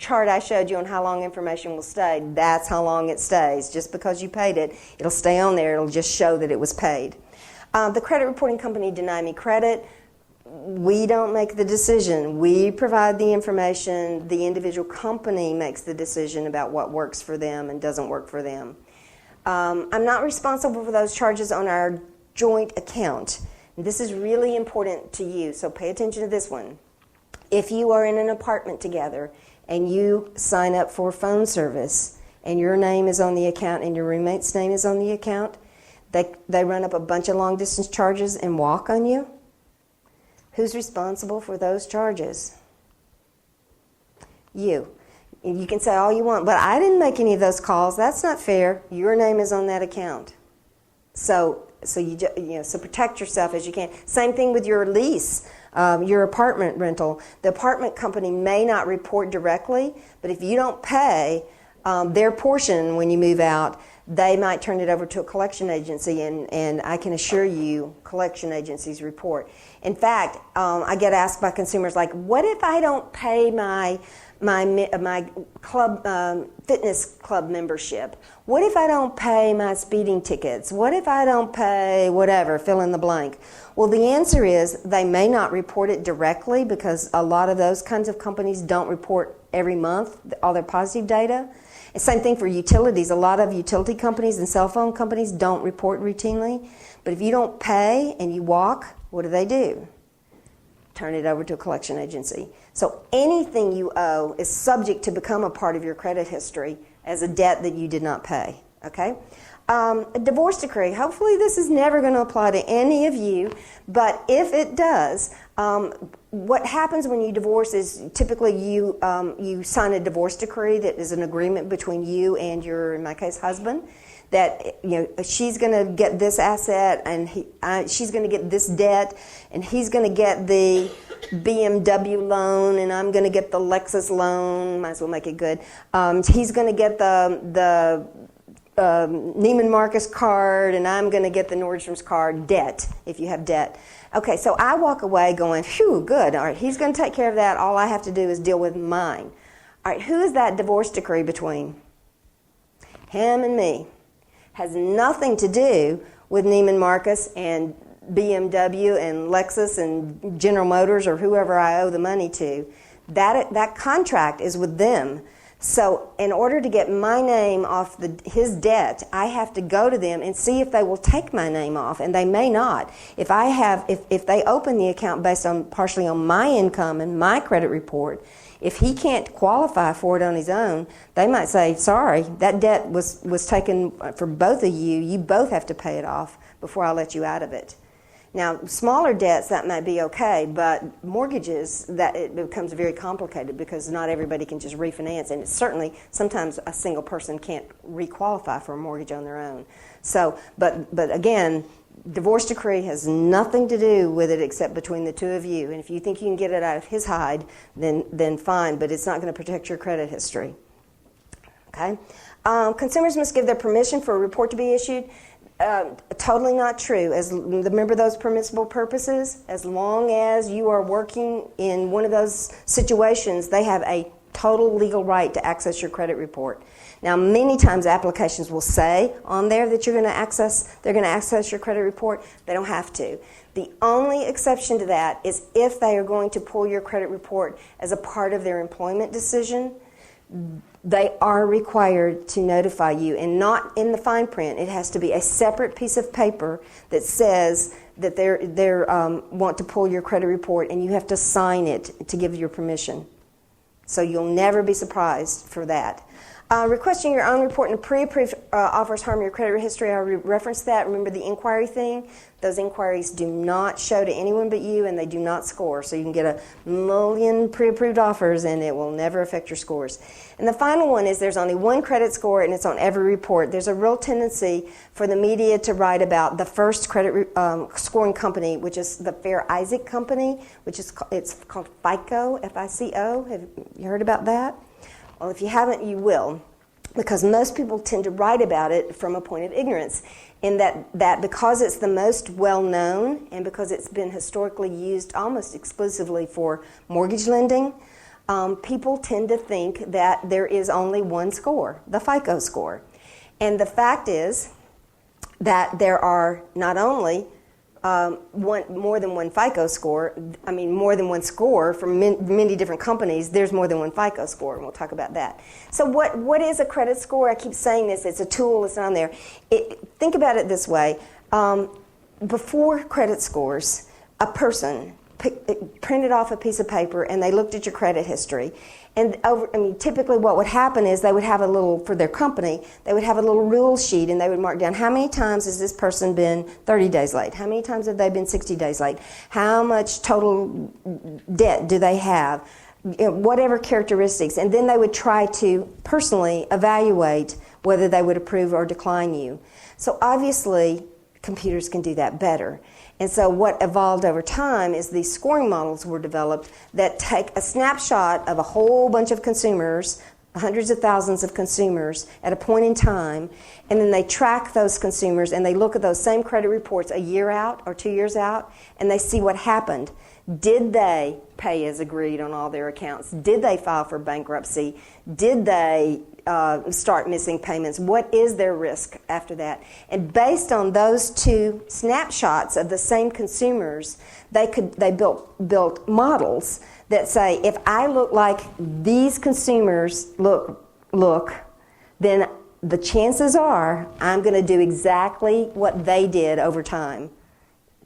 chart I showed you on how long information will stay, that's how long it stays. Just because you paid it, it'll stay on there. It'll just show that it was paid. The credit reporting company Deny Me Credit, we don't make the decision. We provide the information. The individual company makes the decision about what works for them and doesn't work for them. I'm not responsible for those charges on our joint account. This is really important to you, so pay attention to this one. If you are in an apartment together and you sign up for phone service and your name is on the account and your roommate's name is on the account, they run up a bunch of long-distance charges and walk on you. Who's responsible for those charges? You. You can say all you want, but I didn't make any of those calls. That's not fair. Your name is on that account. So protect yourself as you can. Same thing with your lease, your apartment rental. The apartment company may not report directly, but if you don't pay their portion when you move out, they might turn it over to a collection agency, and I can assure you collection agencies report. In fact, I get asked by consumers like, what if I don't pay my club fitness club membership? What if I don't pay my speeding tickets? What if I don't pay whatever, fill in the blank? Well, the answer is they may not report it directly because a lot of those kinds of companies don't report every month all their positive data. And same thing for utilities. A lot of utility companies and cell phone companies don't report routinely. But if you don't pay and you walk, what do? Turn it over to a collection agency. So anything you owe is subject to become a part of your credit history as a debt that you did not pay. Okay? A divorce decree. Hopefully this is never going to apply to any of you, but if it does, what happens when you divorce is typically you sign a divorce decree that is an agreement between you and your, in my case, husband, that she's going to get this asset and she's going to get this debt, and he's going to get the BMW loan, and I'm going to get the Lexus loan. Might as well make it good. He's going to get the Neiman Marcus card, and I'm going to get the Nordstrom's card. Debt, if you have debt. Okay, so I walk away going, phew, good. All right, he's going to take care of that. All I have to do is deal with mine. All right, who is that divorce decree between? Him and me. Has nothing to do with Neiman Marcus and BMW and Lexus and General Motors or whoever I owe the money to. That contract is with them. So in order to get my name off his debt, I have to go to them and see if they will take my name off, and they may not. If they open the account based on partially on my income and my credit report, if he can't qualify for it on his own, they might say, sorry, that debt was taken for both of you. You both have to pay it off before I let you out of it. Now, smaller debts, that might be okay, but mortgages, that it becomes very complicated because not everybody can just refinance, and certainly sometimes a single person can't requalify for a mortgage on their own. So, but again, divorce decree has nothing to do with it except between the two of you, and if you think you can get it out of his hide, then fine, but it's not going to protect your credit history. Okay? Consumers must give their permission for a report to be issued. Totally not true. Remember those permissible purposes? As long as you are working in one of those situations, they have a total legal right to access your credit report. Now, many times applications will say on there that they're going to access your credit report. They don't have to. The only exception to that is if they are going to pull your credit report as a part of their employment decision. They are required to notify you, and not in the fine print. It has to be a separate piece of paper that says that they want to pull your credit report, and you have to sign it to give your permission. So you'll never be surprised for that. Requesting your own report in a pre-approved offers harm your credit history. I referenced that. Remember the inquiry thing? Those inquiries do not show to anyone but you, and they do not score. So you can get a million pre-approved offers, and it will never affect your scores. And the final one is there's only one credit score, and it's on every report. There's a real tendency for the media to write about the first credit scoring company, which is the Fair Isaac Company, it's called FICO, F-I-C-O. Have you heard about that? Well, if you haven't, you will, because most people tend to write about it from a point of ignorance, in that because it's the most well-known and because it's been historically used almost exclusively for mortgage lending, people tend to think that there is only one score, the FICO score. And the fact is that there are not only more than one FICO score, more than one score from many different companies, there's more than one FICO score, and we'll talk about that. So what is a credit score? I keep saying this, it's a tool, it's on there. Think about it this way. Before credit scores, a person printed off a piece of paper and they looked at your credit history. And typically what would happen is they would have a little, for their company, they would have a little rule sheet and they would mark down how many times has this person been 30 days late? How many times have they been 60 days late? How much total debt do they have? Whatever characteristics. And then they would try to personally evaluate whether they would approve or decline you. So obviously, computers can do that better. And so what evolved over time is these scoring models were developed that take a snapshot of a whole bunch of consumers, hundreds of thousands of consumers at a point in time, and then they track those consumers and they look at those same credit reports a year out or 2 years out, and they see what happened. Did they pay as agreed on all their accounts? Did they file for bankruptcy? Did they start missing payments? What is their risk after that? And based on those two snapshots of the same consumers, they built models that say, if I look like these consumers look, then the chances are I'm going to do exactly what they did over time.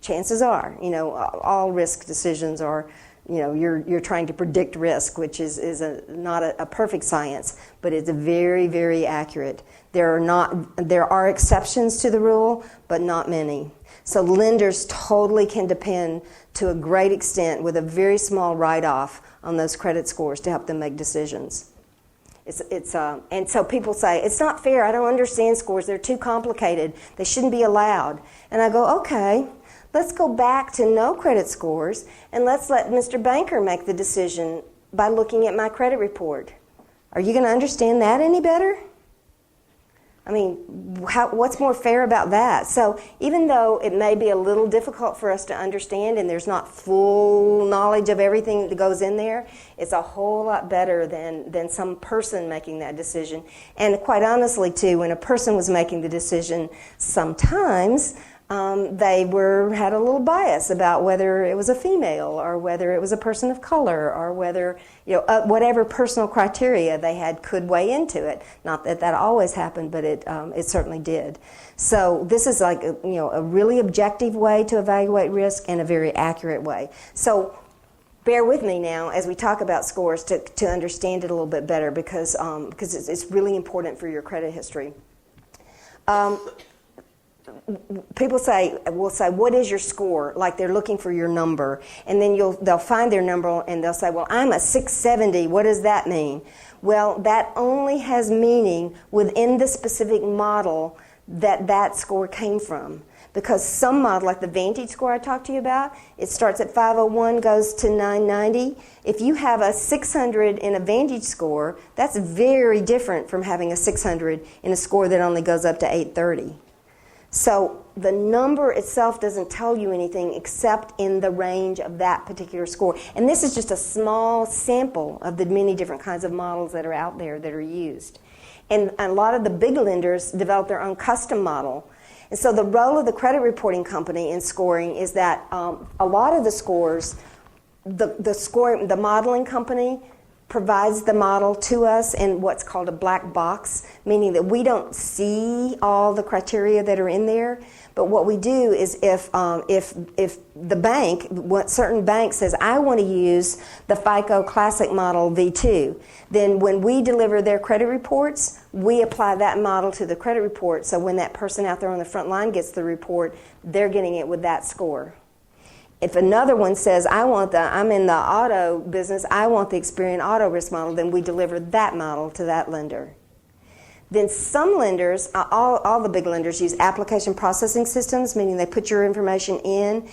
Chances are, all risk decisions are, you're trying to predict risk, which is not a perfect science, but it's very, very accurate. There are exceptions to the rule, but not many. So lenders totally can depend to a great extent with a very small write-off on those credit scores to help them make decisions. And so people say, it's not fair, I don't understand scores, they're too complicated, they shouldn't be allowed. And I go, okay, let's go back to no credit scores and let's let Mr. Banker make the decision by looking at my credit report. Are you going to understand that any better? What's more fair about that? So even though it may be a little difficult for us to understand and there's not full knowledge of everything that goes in there, it's a whole lot better than some person making that decision. And quite honestly, too, when a person was making the decision, sometimes they had a little bias about whether it was a female or whether it was a person of color or whether, whatever personal criteria they had could weigh into it. Not that always happened, but it certainly did. So this is like a really objective way to evaluate risk and a very accurate way. So bear with me now as we talk about scores to understand it a little bit better because it's really important for your credit history. People will say, what is your score? Like they're looking for your number. And then they'll find their number and they'll say, well, I'm a 670. What does that mean? Well, that only has meaning within the specific model that score came from. Because some model, like the Vantage score I talked to you about, it starts at 501, goes to 990. If you have a 600 in a Vantage score, that's very different from having a 600 in a score that only goes up to 830. So the number itself doesn't tell you anything except in the range of that particular score. And this is just a small sample of the many different kinds of models that are out there that are used. And a lot of the big lenders develop their own custom model. And so the role of the credit reporting company in scoring is that a lot of the scores, the modeling company provides the model to us in what's called a black box, meaning that we don't see all the criteria that are in there. But what we do is if the bank, certain bank says, I want to use the FICO Classic Model V2, then when we deliver their credit reports, we apply that model to the credit report. So when that person out there on the front line gets the report, they're getting it with that score. If another one says, I'm in the auto business, I want the Experian Auto Risk Model, then we deliver that model to that lender. Then some lenders, all the big lenders use application processing systems, meaning they put your information in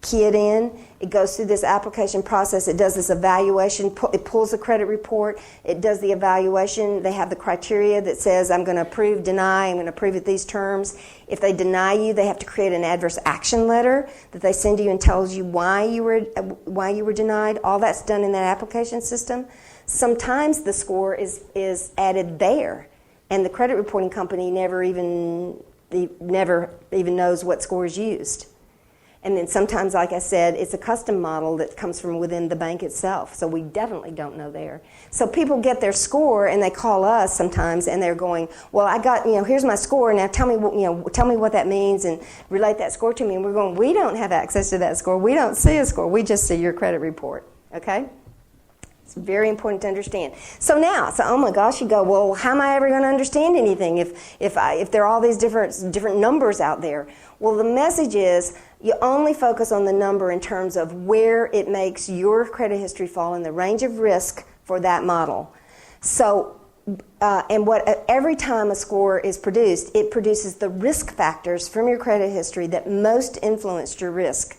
key it in. It goes through this application process. It does this evaluation. It pulls the credit report. It does the evaluation. They have the criteria that says, I'm going to approve, deny. I'm going to approve at these terms. If they deny you, they have to create an adverse action letter that they send to you and tells you why you were denied. All that's done in that application system. Sometimes the score is added there, and the credit reporting company never even knows what score is used. And then sometimes, like I said, it's a custom model that comes from within the bank itself. So we definitely don't know there. So people get their score and they call us sometimes and they're going, well, I got, here's my score. Now tell me what that means and relate that score to me. And we're going, we don't have access to that score. We don't see a score. We just see your credit report. Okay? It's very important to understand. So oh my gosh, you go, well, how am I ever going to understand anything if there are all these different numbers out there? Well, the message is you only focus on the number in terms of where it makes your credit history fall in the range of risk for that model. So, every time a score is produced, it produces the risk factors from your credit history that most influenced your risk.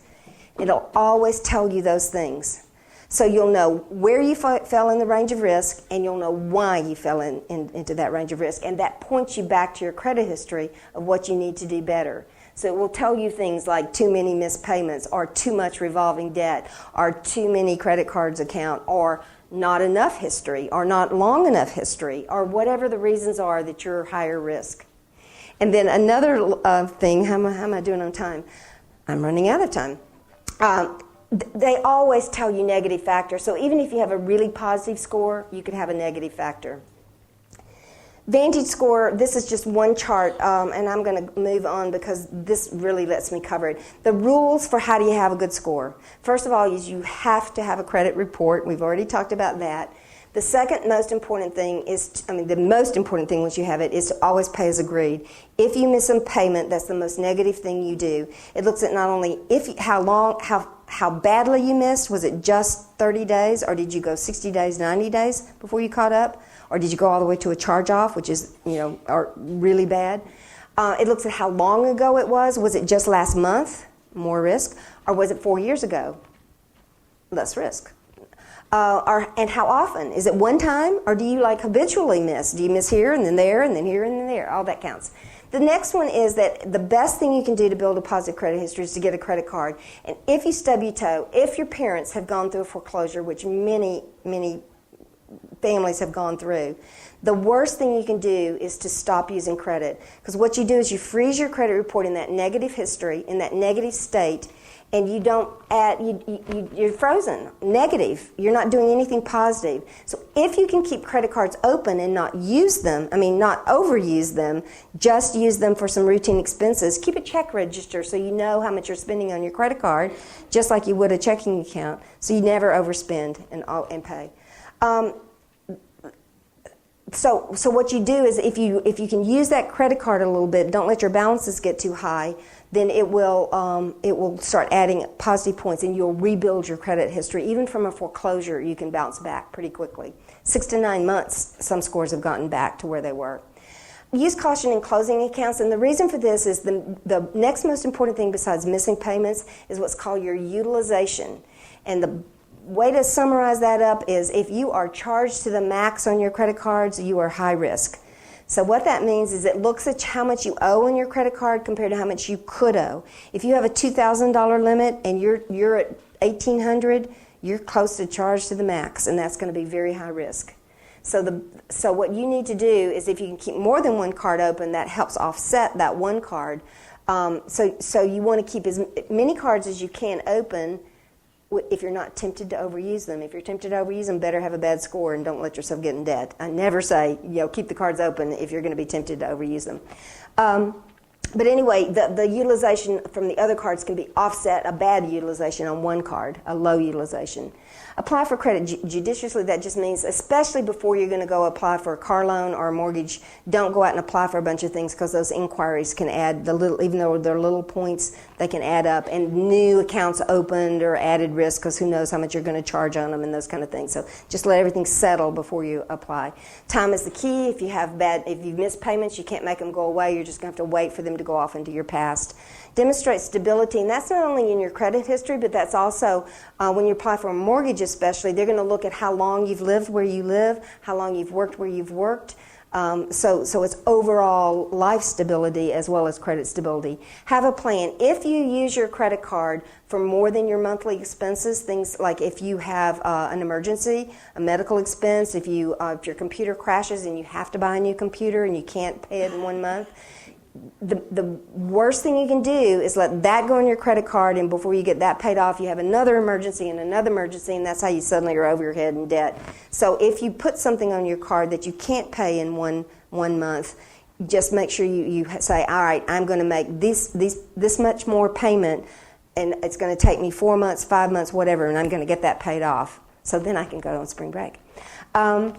It'll always tell you those things. So you'll know where you fell in the range of risk, and you'll know why you fell into that range of risk. And that points you back to your credit history of what you need to do better. So it will tell you things like too many missed payments, or too much revolving debt, or too many credit cards account, or not enough history, or not long enough history, or whatever the reasons are that you're higher risk. And then another thing, how am I doing on time? I'm running out of time. They always tell you negative factors. So even if you have a really positive score, you could have a negative factor. Vantage Score, this is just one chart, and I'm going to move on because this really lets me cover it. The rules for how do you have a good score. First of all is you have to have a credit report. We've already talked about that. The second most important thing the most important thing once you have it is to always pay as agreed. If you miss a payment, that's the most negative thing you do. It looks at not only how badly you missed. Was it just 30 days, or did you go 60 days, 90 days before you caught up? Or did you go all the way to a charge-off, which is, are really bad? It looks at how long ago it was. Was it just last month? More risk. Or was it 4 years ago? Less risk. And how often? Is it one time, or do you habitually miss? Do you miss here and then there and then here and then there? All that counts. The next one is that the best thing you can do to build a positive credit history is to get a credit card. And if you stub your toe, if your parents have gone through a foreclosure, which many families have gone through, the worst thing you can do is to stop using credit. Because what you do is you freeze your credit report in that negative history, in that negative state, and you don't add, you're frozen, negative. You're not doing anything positive. So if you can keep credit cards open and not use them, not overuse them, just use them for some routine expenses, keep a check register so you know how much you're spending on your credit card, just like you would a checking account, so you never overspend and pay. So what you do is if you can use that credit card a little bit, don't let your balances get too high, then it will start adding positive points, and you'll rebuild your credit history. Even from a foreclosure, you can bounce back pretty quickly. 6 to 9 months, some scores have gotten back to where they were. Use caution in closing accounts, and the reason for this is the next most important thing besides missing payments is what's called your utilization. And the way to summarize that up is if you are charged to the max on your credit cards, you are high risk. So what that means is it looks at how much you owe on your credit card compared to how much you could owe. If you have a $2,000 limit and you're at $1,800, you're close to charge to the max, and that's going to be very high risk. So what you need to do is if you can keep more than one card open, that helps offset that one card. So you want to keep as many cards as you can open if you're not tempted to overuse them. If you're tempted to overuse them, better have a bad score and don't let yourself get in debt. I never say, keep the cards open if you're going to be tempted to overuse them. But anyway, the utilization from the other cards can be offset, a bad utilization on one card, a low utilization. Apply for credit judiciously. That just means, especially before you're going to go apply for a car loan or a mortgage, don't go out and apply for a bunch of things because those inquiries can add even though they're little points, they can add up. And new accounts opened or added risk because who knows how much you're going to charge on them and those kind of things. So just let everything settle before you apply. Time is the key. If you've missed payments, you can't make them go away. You're just going to have to wait for them to go off into your past. Demonstrate stability, and that's not only in your credit history, but that's also when you apply for a mortgage especially, they're going to look at how long you've lived where you live, how long you've worked where you've worked. So it's overall life stability as well as credit stability. Have a plan. If you use your credit card for more than your monthly expenses, things like if you have an emergency, a medical expense, if your computer crashes and you have to buy a new computer and you can't pay it in 1 month, the worst thing you can do is let that go on your credit card, and before you get that paid off, you have another emergency, and that's how you suddenly are over your head in debt. So if you put something on your card that you can't pay in one month, just make sure you say, all right, I'm going to make this much more payment, and it's going to take me 4 months, 5 months, whatever, and I'm going to get that paid off. So then I can go on spring break. You're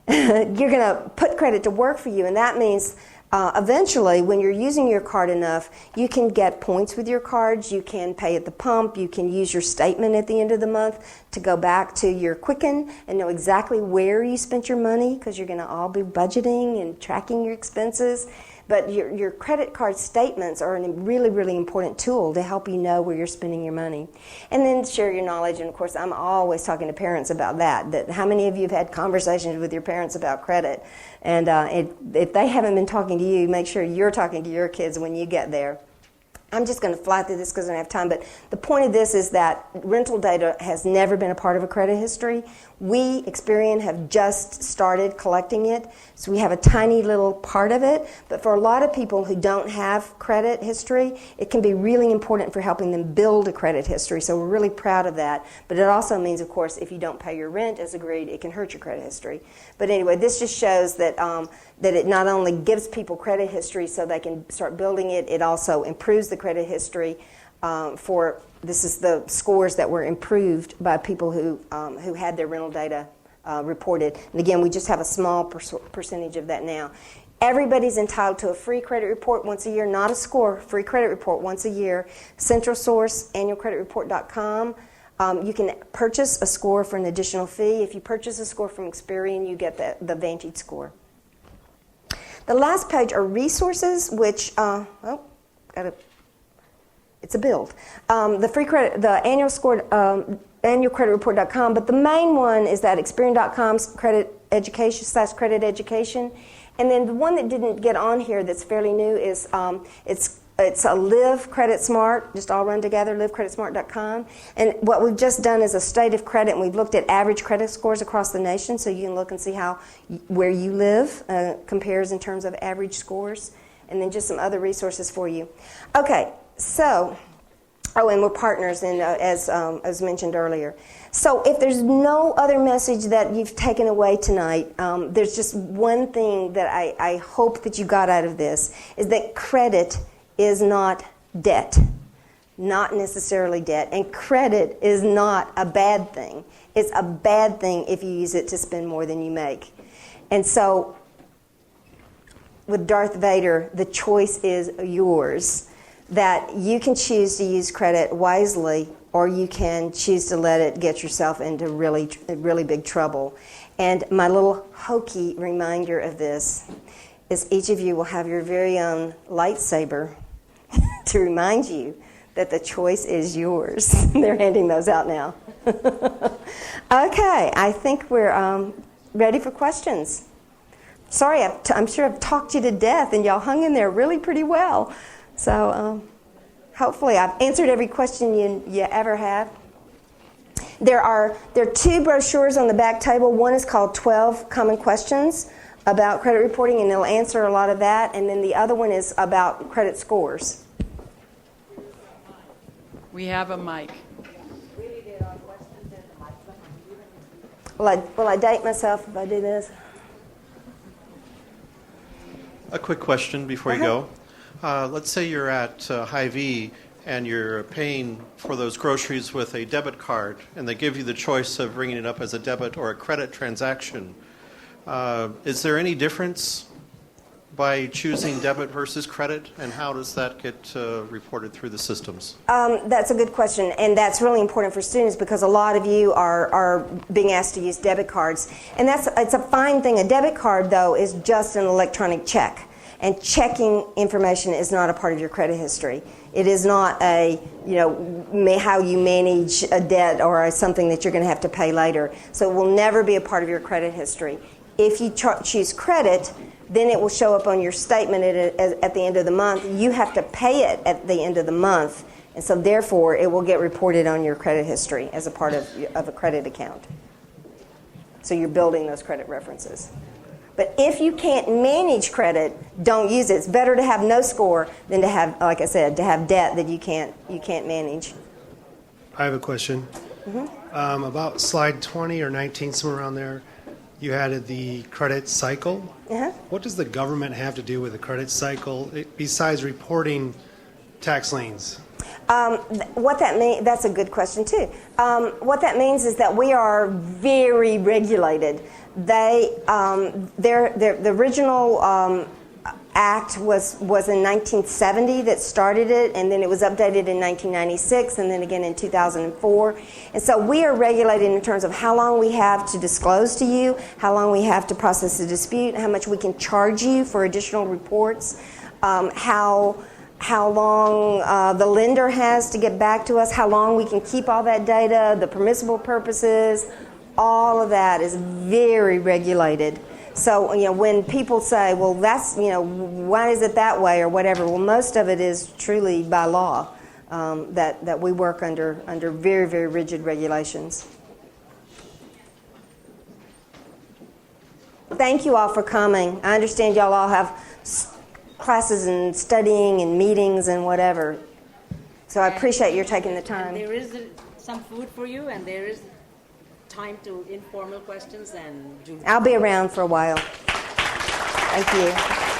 going to put credit to work for you, and that means eventually, when you're using your card enough, you can get points with your cards, you can pay at the pump, you can use your statement at the end of the month to go back to your Quicken and know exactly where you spent your money, because you're going to all be budgeting and tracking your expenses. But your credit card statements are a really, really important tool to help you know where you're spending your money. And then share your knowledge. And, of course, I'm always talking to parents about that how many of you have had conversations with your parents about credit? And if they haven't been talking to you, make sure you're talking to your kids when you get there. I'm just going to fly through this because I don't have time, but the point of this is that rental data has never been a part of a credit history. We, Experian, have just started collecting it, so we have a tiny little part of it, but for a lot of people who don't have credit history, it can be really important for helping them build a credit history, so we're really proud of that. But it also means, of course, if you don't pay your rent as agreed, it can hurt your credit history. But anyway, this just shows that that it not only gives people credit history so they can start building it, it also improves the credit history this is the scores that were improved by people who had their rental data reported. And again, we just have a small percentage of that now. Everybody's entitled to a free credit report once a year, not a score, free credit report once a year. Central Source, annualcreditreport.com. You can purchase a score for an additional fee. If you purchase a score from Experian, you get the Vantage score. The last page are resources, which, it's a build. The free credit, the annual score, annualcreditreport.com, but the main one is that Experian.com's credit education/credit education. And then the one that didn't get on here that's fairly new is it's a Live Credit Smart, just all run together, livecreditsmart.com. And what we've just done is a state of credit, and we've looked at average credit scores across the nation, so you can look and see how where you live compares in terms of average scores, and then just some other resources for you. Okay, so, and we're partners, in, as mentioned earlier. So if there's no other message that you've taken away tonight, there's just one thing that I hope that you got out of this, is that credit is not debt, not necessarily debt, and credit is not a bad thing. It's a bad thing if you use it to spend more than you make. And so with Darth Vader, the choice is yours, that you can choose to use credit wisely, or you can choose to let it get yourself into really, really big trouble. And my little hokey reminder of this is each of you will have your very own lightsaber to remind you that the choice is yours. They're handing those out now. Okay, I think we're ready for questions. Sorry, I'm sure I've talked you to death, and y'all hung in there really pretty well. So hopefully I've answered every question you ever have. There are 2 brochures on the back table. One is called 12 Common Questions about credit reporting, and it'll answer a lot of that. And then the other one is about credit scores. We have a mic. Will I date myself if I do this? A quick question before you go. Let's say you're at Hy-Vee and you're paying for those groceries with a debit card, and they give you the choice of bringing it up as a debit or a credit transaction. Is there any difference by choosing debit versus credit, and how does that get reported through the systems? That's a good question, and that's really important for students because a lot of you are being asked to use debit cards. And it's a fine thing. A debit card, though, is just an electronic check. And checking information is not a part of your credit history. It is not a, how you manage a debt or something that you're going to have to pay later. So it will never be a part of your credit history. If you choose credit, then it will show up on your statement at the end of the month. You have to pay it at the end of the month. And so therefore, it will get reported on your credit history as a part of a credit account. So you're building those credit references. But if you can't manage credit, don't use it. It's better to have no score than to have, like I said, to have debt that you can't manage. I have a question. About slide 20 or 19, somewhere around there, you added the credit cycle. What does the government have to do with the credit cycle besides reporting tax liens? What that means, that's a good question too. What that means is that we are very regulated. The original act was in 1970 that started it, and then it was updated in 1996, and then again in 2004. And so we are regulated in terms of how long we have to disclose to you, how long we have to process the dispute, how much we can charge you for additional reports, how long the lender has to get back to us, how long we can keep all that data, the permissible purposes. All of that is very regulated. So, when people say, well, that's, why is it that way or whatever, well, most of it is truly by law that we work under very, very rigid regulations. Thank you all for coming. I understand y'all all have classes and studying and meetings and whatever. So I appreciate your taking the time. And there is some food for you, and there is time to informal questions and. I'll be around for a while. Thank you.